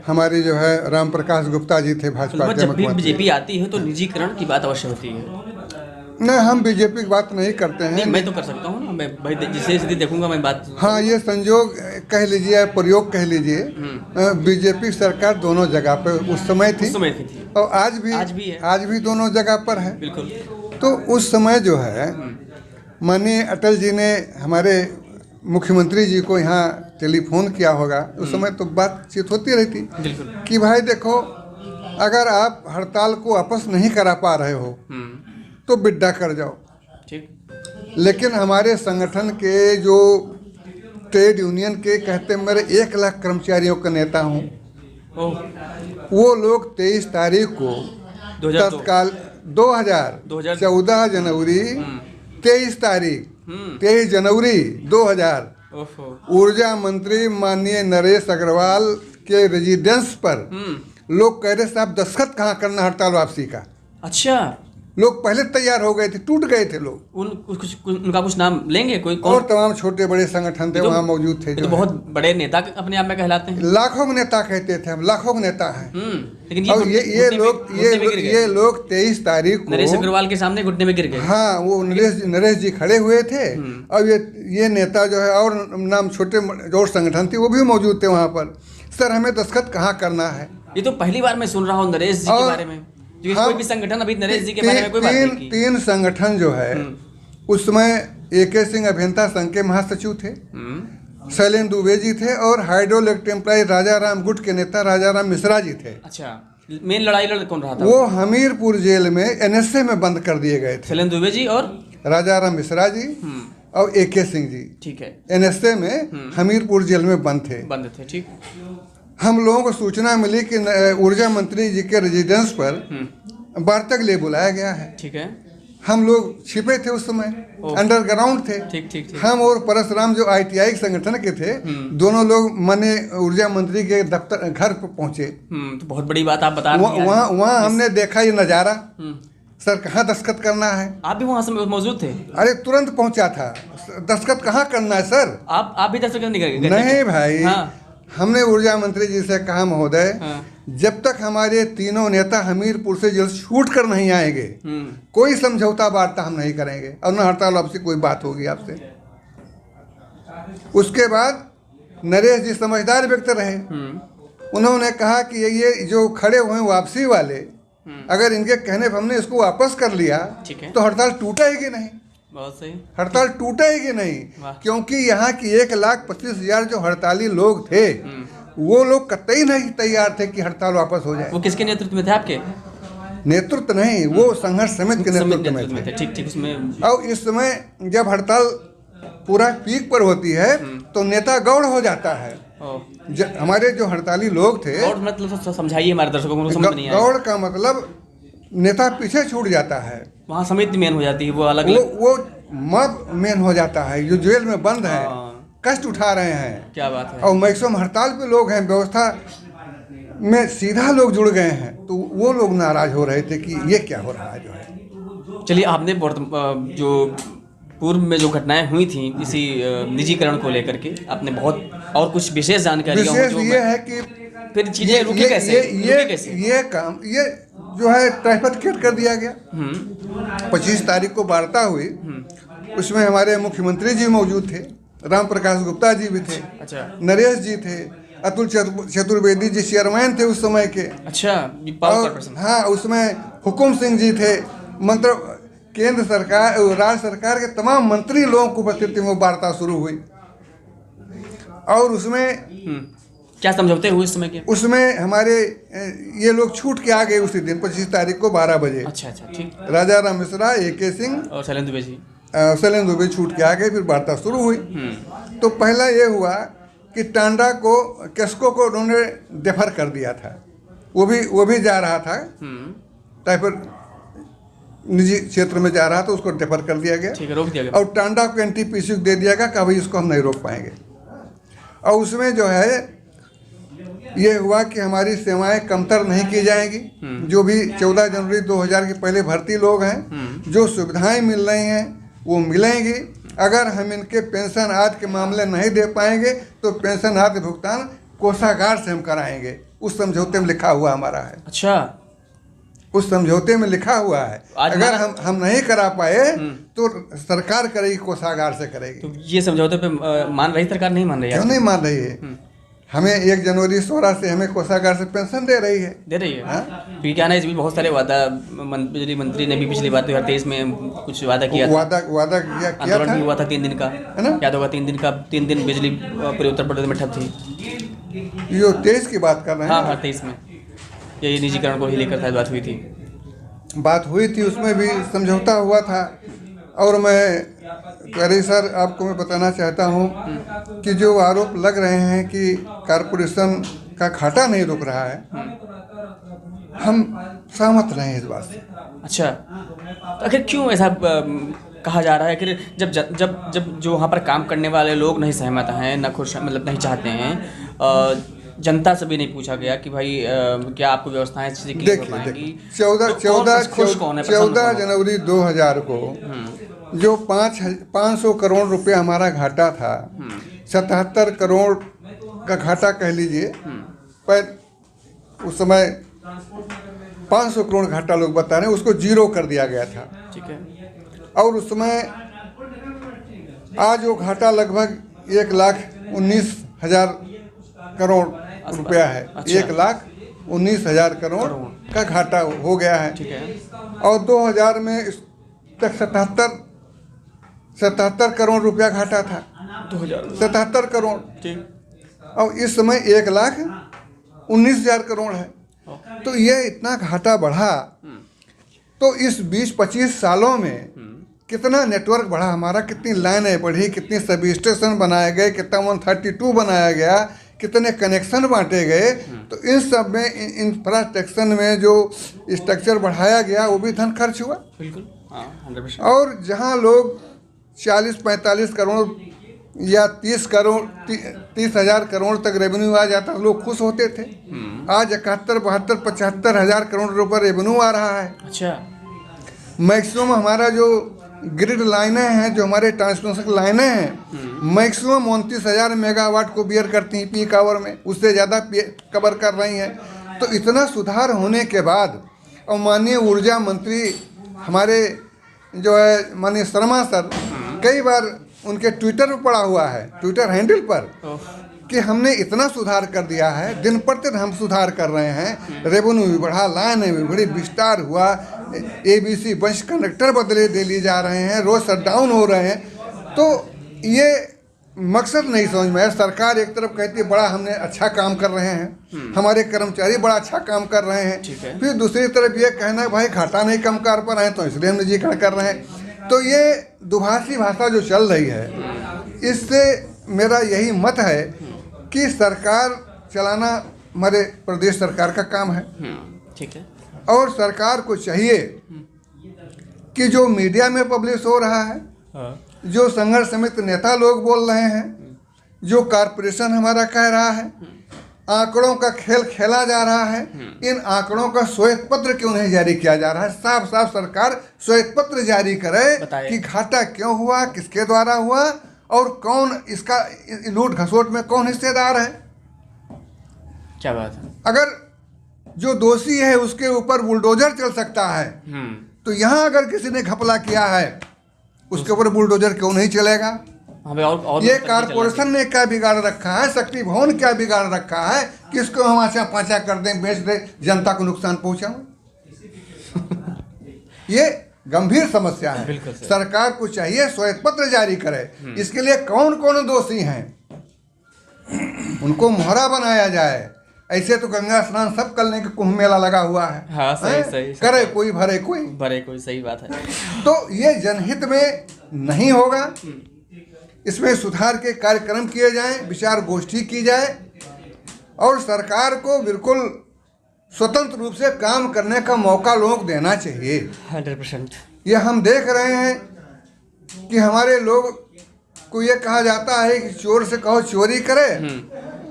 हमारी जो है राम प्रकाश गुप्ता जी थे भाजपा के। जब भी बीजेपी आती है तो निजीकरण की बात अवश्य होती है। नहीं, हम बीजेपी की बात नहीं करते हैं। नहीं, मैं तो कर सकता हूँ ना, मैं भाई जिसे सीधी देखूंगा मैं बात। हाँ, ये संयोग कह लीजिए, प्रयोग कह लीजिए। बीजेपी सरकार दोनों जगह पर उस समय थी और आज भी दोनों जगह पर है। बिल्कुल। तो उस समय जो है माननीय अटल जी ने हमारे मुख्यमंत्री जी को यहाँ टेलीफोन किया होगा, उस समय तो बातचीत होती रहती कि भाई देखो, अगर आप हड़ताल को वापस नहीं करा पा रहे हो तो विड्रा कर जाओ। ठीक। लेकिन हमारे संगठन के जो ट्रेड यूनियन के कहते मेरे 1 लाख कर्मचारियों का नेता हूँ, वो लोग 23 तारीख को तत्काल 2014 जनवरी 23 जनवरी 2000 ऊर्जा मंत्री माननीय नरेश अग्रवाल के रेजिडेंस पर लोग कह रहे साहब दस्तखत कहाँ करना हड़ताल वापसी का। अच्छा, लोग पहले तैयार हो गए थे, टूट गए थे लोग। उनका कुछ नाम लेंगे? कोई कौन? और तमाम छोटे बड़े संगठन थे वहाँ मौजूद थे, तो बहुत बड़े नेता अपने आप में कहलाते हैं। लाखों नेता कहते थे हम, लाखों नेता हैं। लेकिन और ये लोग 23 तारीख को नरेश अग्रवाल के सामने घुटने में गिर गए। हाँ, वो नरेश जी खड़े हुए थे और ये नेता जो है और नाम छोटे और संगठन थे वो भी मौजूद थे वहाँ पर। सर, हमें दस्तखत कहाँ करना है? ये तो पहली बार मैं सुन रहा हूँ नरेश जी के बारे में। कोई भी संगठन अभी नरेश जी के बारे में कोई बात नहीं की। 3 संगठन जो है उस समय AK सिंह अभियंता संघ के महासचिव थे, शैलेंद्र दुबे जी थे और हाइड्रो इलेक्ट्रिक एम्प्लॉय राजाराम गुट के नेता राजाराम मिश्रा जी थे। अच्छा, मेन लड़ाई कौन रहा था? वो हमीरपुर जेल में NSA में बंद कर दिए गए थे। शैलेंद्र दुबे जी और राजाराम मिश्रा जी और AK सिंह जी। ठीक है। NSA में हमीरपुर जेल में बंद थे। ठीक। हम लोगों को सूचना मिली कि ऊर्जा मंत्री जी के रेजिडेंस पर वार्ता के लिए बुलाया गया है। ठीक है। हम लोग छिपे थे उस समय, अंडरग्राउंड थे। ठीक। हम और परशुराम जो ITI संगठन के थे, दोनों लोग माने ऊर्जा मंत्री के दफ्तर घर पर पहुंचे। तो बहुत बड़ी बात आप बता रहे हैं। वहाँ हमने देखा ये नज़ारा। सर, कहाँ दस्तखत करना है? आप भी वहाँ मौजूद थे? अरे तुरंत पहुंचा था। दस्तखत कहाँ करना है सर? आप भी दस्तखत नहीं करेंगे? नहीं भाई, हमने ऊर्जा मंत्री जी से कहा महोदय, जब तक हमारे तीनों नेता हमीरपुर से जेल छूट कर नहीं आएंगे कोई समझौता वार्ता हम नहीं करेंगे और न हड़ताल वापसी कोई बात होगी आपसे। उसके बाद नरेश जी समझदार व्यक्ति रहे, उन्होंने कहा कि ये जो खड़े हुए वापसी वाले, अगर इनके कहने पर हमने इसको वापस कर लिया तो हड़ताल टूटेगी नहीं। बहुत सही। हड़ताल टूटेगी नहीं, क्योंकि यहाँ की 1,25,000 जो हड़ताली लोग थे वो लोग कतई नहीं तैयार थे कि हड़ताल वापस हो जाए। वो किसके नेतृत्व में थे आपके? नेतृत्व नहीं, वो संघर्ष समिति के नेतृत्व में थे। ठीक ठीक उसमें। और इस समय जब हड़ताल पूरा पीक पर होती है तो नेता गौड़ हो जाता है। हमारे जो हड़ताली लोग थे, गौड़ मतलब समझाइए हमारे दर्शकों को, समझ नहीं आया। गौड़ का मतलब नेता पीछे छूट जाता है, वहाँ समिति मेन हो जाती है, वो अलग वो मब मेन हो जाता है, जो जेल में बंद है, कष्ट उठा रहे हैं। क्या बात है। और मैक्सिमम हड़ताल पे लोग हैं, व्यवस्था में सीधा लोग जुड़ गए हैं, तो वो लोग नाराज हो रहे थे कि ये क्या हो रहा है जो है। चलिए, आपने जो पूर्व में जो घटनाएं हुई थी इसी निजीकरण को लेकर के, आपने बहुत और कुछ विशेष जानकारी विशेष ये है कि फिर चीजें रुकी कैसे? ये काम ये जो है ट्राइफिकेट कर दिया गया। 25 तारीख को वार्ता हुई, उसमें हमारे मुख्यमंत्री जी मौजूद थे, राम प्रकाश गुप्ता जी भी थे, अच्छा, नरेश जी थे, अतुल चतुर्वेदी जी चेयरमैन थे उस समय के। अच्छा, और हाँ, उसमें हुकुम सिंह जी थे, मंत्र केंद्र सरकार राज्य सरकार के तमाम मंत्री लोगों की उपस्थिति में वार्ता शुरू हुई। और उसमें क्या समझौते हुए उस समय के? उसमें हमारे ये लोग छूट के आ गए उसी दिन 25 तारीख को 12 बजे। अच्छा अच्छा, ठीक। राजा राम मिश्रा, AK सिंह और शैलेंद्र दुबे जी, शैलेंद्र दुबे छूट के आ गए, फिर वार्ता शुरू हुई। तो पहला ये हुआ कि टांडा को, केस्को को उन्होंने डेफर कर दिया था, वो भी जा रहा था टाइफर निजी क्षेत्र में जा रहा था, उसको डेफर कर दिया गया, ठीक है, रोक दिया गया। और टांडा को NTPC दे दिया गया कि भाई इसको हम नहीं रोक पाएंगे। और उसमें जो है ये हुआ कि हमारी सेवाएं कमतर नहीं की जाएंगी। जो भी 14 जनवरी 2000 के पहले भर्ती लोग हैं, जो सुविधाएं मिल रही हैं वो मिलेंगी। अगर हम इनके पेंशन आदि के मामले नहीं दे पाएंगे तो पेंशन आदि भुगतान कोषागार से हम कराएंगे। उस समझौते में लिखा हुआ हमारा है। अच्छा, उस समझौते में लिखा हुआ है, अगर हम नहीं करा पाए तो सरकार करेगी, कोषागार से करेगी। तो ये समझौते पे मान रही सरकार? नहीं मान रही है। क्यों नहीं मान रही है? हमें 1 जनवरी 16 से हमें कोषागार से पेंशन दे रही है। क्योंकि क्या ना, इसमें बहुत सारे वादा, बिजली मंत्री ने भी पिछली बार 2023 में कुछ वादा किया था। वादा किया आंदोलन भी हुआ था 3 दिन का, है ना? याद होगा, 3 दिन बिजली पूरे उत्तर प्रदेश में ठप थी। ये 23 की बात कर रहे हैं? हाँ, 23 में यही निजीकरण को ही लेकर शायद बात हुई थी। उसमें भी समझौता हुआ था। और मैं करी सर, आपको मैं बताना चाहता हूँ कि जो आरोप लग रहे हैं कि कारपोरेशन का घाटा नहीं रुक रहा है, हम सहमत नहीं इस बात से। अच्छा, तो आखिर क्यों ऐसा कहा जा रहा है कि जब जो वहाँ पर काम करने वाले लोग नहीं सहमत हैं, न खुश, मतलब नहीं चाहते हैं, जनता से भी नहीं पूछा गया कि भाई क्या आपको व्यवस्थाएं क्लियर हो पाएंगी? 14 जनवरी 2000 को जो 500 करोड़ रुपए हमारा घाटा था, 77 करोड़ का घाटा कह लीजिए, पर उस समय 500 करोड़ घाटा लोग बता रहे हैं, उसको जीरो कर दिया गया था। ठीक है। और उस समय आज वो घाटा लगभग 1,19,000 करोड़ रुपया है। अच्छा। 1,19,000 करोड़ का घाटा हो गया है। ठीक है। और 2000 में तक 77 करोड़ रुपया घाटा था। 77 करोड़। ठीक। और इस समय 1,19,000 करोड़ है। तो ये इतना घाटा बढ़ा, तो इस 20-25 सालों में कितना नेटवर्क बढ़ा हमारा, कितनी लाइनें बढ़ी, कितनी सब स्टेशन बनाए गए, कितना 132 बनाया गया, कितने कनेक्शन बांटे गए। तो इन सब में इंफ्रास्ट्रक्चर में जो स्ट्रक्चर बढ़ाया गया वो भी धन खर्च हुआ। बिल्कुल, हाँ, 100%। और जहां लोग 40-45 करोड़ या 30,000 करोड़ तक रेवेन्यू आ जाता, लोग खुश होते थे। आज 71-72-75 हज़ार करोड़ रुपये रेवेन्यू आ रहा है। अच्छा। मैक्सिमम हमारा जो ग्रिड लाइनें हैं, जो हमारे ट्रांसमिशन लाइनें हैं, मैक्सिमम 29,000 मेगावाट को बियर करती हैं पीक आवर में, उससे ज़्यादा कवर कर रही हैं। तो इतना सुधार होने के बाद, और माननीय ऊर्जा मंत्री हमारे जो है माननीय शर्मा सर, कई बार उनके ट्विटर पर पड़ा हुआ है, ट्विटर हैंडल पर, कि हमने इतना सुधार कर दिया है, दिन प्रतिदिन हम सुधार कर रहे हैं, रेवेन्यू भी बढ़ा, लाइनें भी बढ़ी, विस्तार हुआ, ABC बस कंडक्टर बदले दे लिए जा रहे हैं, रोज शटडाउन हो रहे हैं। तो ये मकसद नहीं समझ में आया। सरकार एक तरफ कहती है बड़ा हमने अच्छा काम कर रहे हैं, हमारे कर्मचारी बड़ा अच्छा काम कर रहे हैं, ठीक है। फिर दूसरी तरफ ये कहना भाई घाटा नहीं कम कर पा रहे हैं तो इसलिए हम निजीकरण कर रहे हैं। तो ये दुभाषी भाषा जो चल रही है, इससे मेरा यही मत है कि सरकार चलाना हमारे प्रदेश सरकार का काम है, ठीक है। और सरकार को चाहिए कि जो मीडिया में पब्लिश हो रहा है, जो संघर्ष समिति नेता लोग बोल रहे हैं, जो कॉरपोरेशन हमारा कह रहा है, आंकड़ों का खेल खेला जा रहा है, इन आंकड़ों का श्वेत पत्र क्यों नहीं जारी किया जा रहा है? साफ साफ सरकार श्वेत पत्र जारी करे कि घाटा क्यों हुआ, किसके द्वारा हुआ, और कौन इसका लूट घसोट में कौन हिस्सेदार है। क्या बात है। अगर जो दोषी है उसके ऊपर बुलडोजर चल सकता है, तो यहाँ अगर किसी ने घपला किया है उसके ऊपर बुलडोजर क्यों नहीं चलेगा? और ये कारपोरेशन ने क्या बिगाड़ रखा है, शक्ति भवन क्या बिगाड़ रखा है कि इसको हम आचा पाचा कर दें, बेच दें, जनता को नुकसान पहुंचाएं? ये गंभीर समस्या है। सरकार को चाहिए श्वेत पत्र जारी करे, इसके लिए कौन कौन दोषी हैं उनको मोहरा बनाया जाए। ऐसे तो गंगा स्नान सब करने के कुंभ मेला लगा हुआ है। हाँ, सही करे कोई भरे कोई, सही बात है। तो ये जनहित में नहीं होगा। इसमें सुधार के कार्यक्रम किए जाएं, विचार गोष्ठी की जाए, और सरकार को बिल्कुल स्वतंत्र रूप से काम करने का मौका लोगों को देना चाहिए। 100%। ये हम देख रहे हैं कि हमारे लोग को ये कहा जाता है कि चोर से कहो चोरी करे,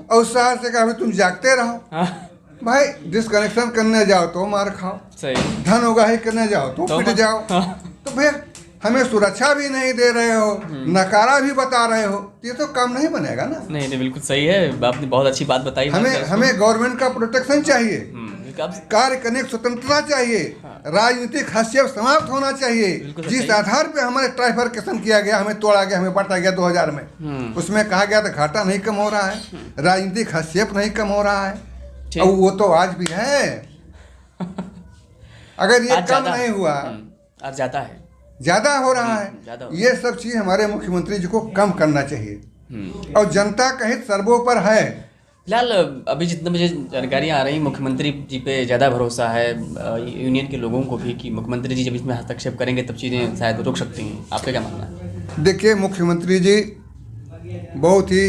और शहर से कहा तुम जागते रहो। भाई डिस्कनेक्शन करने जाओ तो मार खाओ, सही। धन उगाही करने जाओ तो पिट जाओ। तो भैया हमें सुरक्षा भी नहीं दे रहे हो, नकारा भी बता रहे हो, ये तो काम नहीं बनेगा ना। नहीं, बिल्कुल सही है, आपने बहुत अच्छी बात बताई। हमें गवर्नमेंट का प्रोटेक्शन चाहिए, कार्य करने की स्वतंत्रता चाहिए, राजनीतिक हस्तक्षेप समाप्त होना चाहिए। जिस आधार पे हमारे ट्राइफरकेशन किया गया, हमें तोड़ा गया, हमें बांटा गया 2000 में, उसमें कहा गया था घाटा नहीं कम हो रहा है, राजनीतिक हस्तक्षेप नहीं कम हो रहा है, और वो तो आज भी है। अगर ये कम नहीं हुआ, आज जाता है, ज्यादा हो रहा है। ये सब चीज हमारे मुख्यमंत्री जी को कम करना चाहिए, और जनता का हित सर्वोपरि है। फिलहाल अभी जितना मुझे जानकारियाँ आ रही, मुख्यमंत्री जी पे ज़्यादा भरोसा है यूनियन के लोगों को भी, कि मुख्यमंत्री जी जब इसमें हस्तक्षेप करेंगे तब चीज़ें शायद रुक सकती हैं। आपका क्या मानना है? देखिए, मुख्यमंत्री जी बहुत ही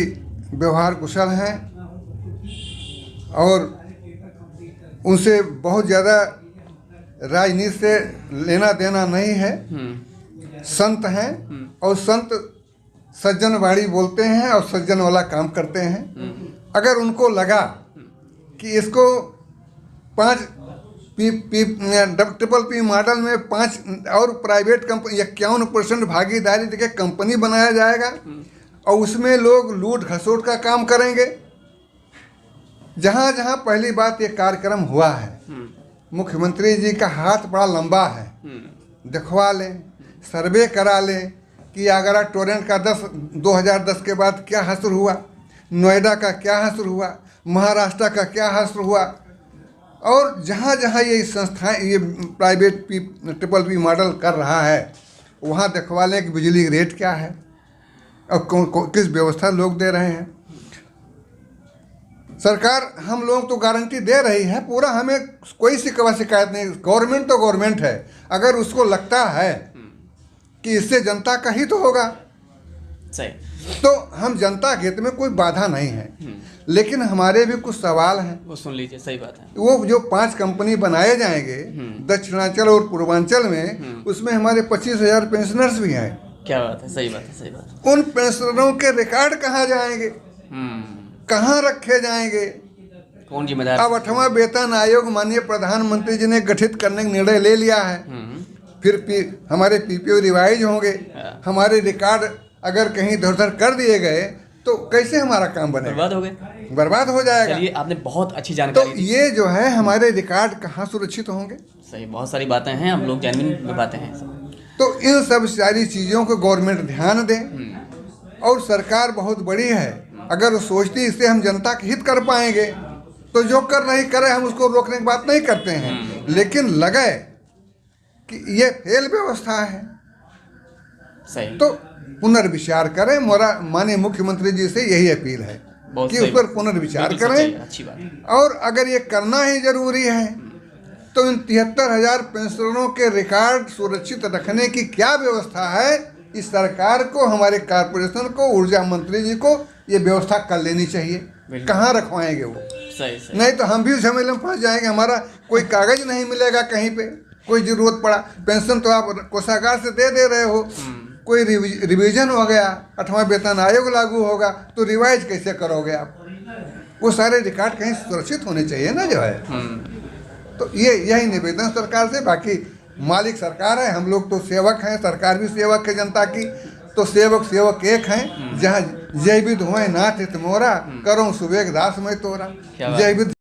व्यवहार कुशल हैं, और उनसे बहुत ज़्यादा राजनीति से लेना देना नहीं है। संत हैं, और संत सज्जन वाणी बोलते हैं और सज्जन वाला काम करते हैं। अगर उनको लगा कि इसको 5 ट्रिपल पी मॉडल में 5 और प्राइवेट कंपनी 51% भागीदारी देके कंपनी बनाया जाएगा, और उसमें लोग लूट घसोट का काम करेंगे। जहाँ जहाँ पहली बात ये कार्यक्रम हुआ है, मुख्यमंत्री जी का हाथ बड़ा लंबा है, दिखवा लें, सर्वे करा लें कि आगरा टोरेंट का 2010 के बाद क्या हासिल हुआ, नोएडा का क्या हासिल हुआ, महाराष्ट्र का क्या हासिल हुआ, और जहाँ जहाँ ये संस्थाएं ये प्राइवेट ट्रिपल पी मॉडल कर रहा है, वहाँ दिखवा लें कि बिजली की रेट क्या है और किस व्यवस्था लोग दे रहे हैं। सरकार हम लोग तो गारंटी दे रही है पूरा, हमें कोई शिकायत नहीं। गवर्नमेंट तो गवर्नमेंट है, अगर उसको लगता है कि इससे जनता का हित होगा सही, तो हम जनता के हित में कोई बाधा नहीं है। लेकिन हमारे भी कुछ सवाल हैं, वो सुन लीजिए। सही बात है। वो जो 5 कंपनी बनाए जाएंगे दक्षिणांचल और पूर्वांचल में, उसमें हमारे 25,000 पेंशनर्स भी हैं। क्या बात है, सही बात है, सही बात है। उन पेंशनरों के रिकॉर्ड कहाँ जाएंगे, कहाँ रखे जाएंगे, कौन जिम्मेदार? अब 8वां वेतन आयोग माननीय प्रधानमंत्री जी ने गठित करने का निर्णय ले लिया है। फिर हमारे पीपीओ रिवाइज होंगे, हमारे रिकॉर्ड अगर कहीं इधर उधर कर दिए गए तो कैसे हमारा काम बनेगा? बर्बाद हो गए, बर्बाद हो जाएगा। चलिए, आपने बहुत अच्छी जानकारी तो ये जो है हमारे रिकॉर्ड कहाँ सुरक्षित होंगे? सही, बहुत सारी बातें हैं, हम लोग जेन्युइन में बातें हैं। तो इन सब सारी चीज़ों को गवर्नमेंट ध्यान दे, और सरकार बहुत बड़ी है, अगर वो सोचती इससे हम जनता के हित कर पाएंगे तो जो कर रही करे, हम उसको रोकने की बात नहीं करते हैं। लेकिन लगे कि ये फेल व्यवस्था है, सही, तो पुनर्विचार करें। मोरा माननीय मुख्यमंत्री जी से यही अपील है बहुत कि सही उस पर बात। पुनर्विचार बिल्कुल करें। सच्चाई है, अच्छी बात है। और अगर ये करना ही जरूरी है तो इन 73,000 पेंशनरों के रिकॉर्ड सुरक्षित रखने की क्या व्यवस्था है, इस सरकार को, हमारे कॉर्पोरेशन को, ऊर्जा मंत्री जी को ये व्यवस्था कर लेनी चाहिए। कहाँ रखवाएंगे वो? सही सही। नहीं तो हम भी झमेले में फंस जाएंगे, हमारा कोई कागज नहीं मिलेगा कहीं पे, कोई जरूरत पड़ा। पेंशन तो आप कोषागार से दे रहे हो, कोई रिवीजन हो गया, 8वां वेतन आयोग लागू होगा तो रिवाइज कैसे करोगे आप? वो सारे रिकॉर्ड कहीं सुरक्षित होने चाहिए ना जो है। तो ये यही निवेदन सरकार से। बाकी मालिक सरकार है, हम लोग तो सेवक हैं, सरकार भी सेवक है जनता की। तो सेवक एक हैं। जहाँ जय विध हुए नाथ हित मोरा, करो सुबेग दास में तोरा। जय विध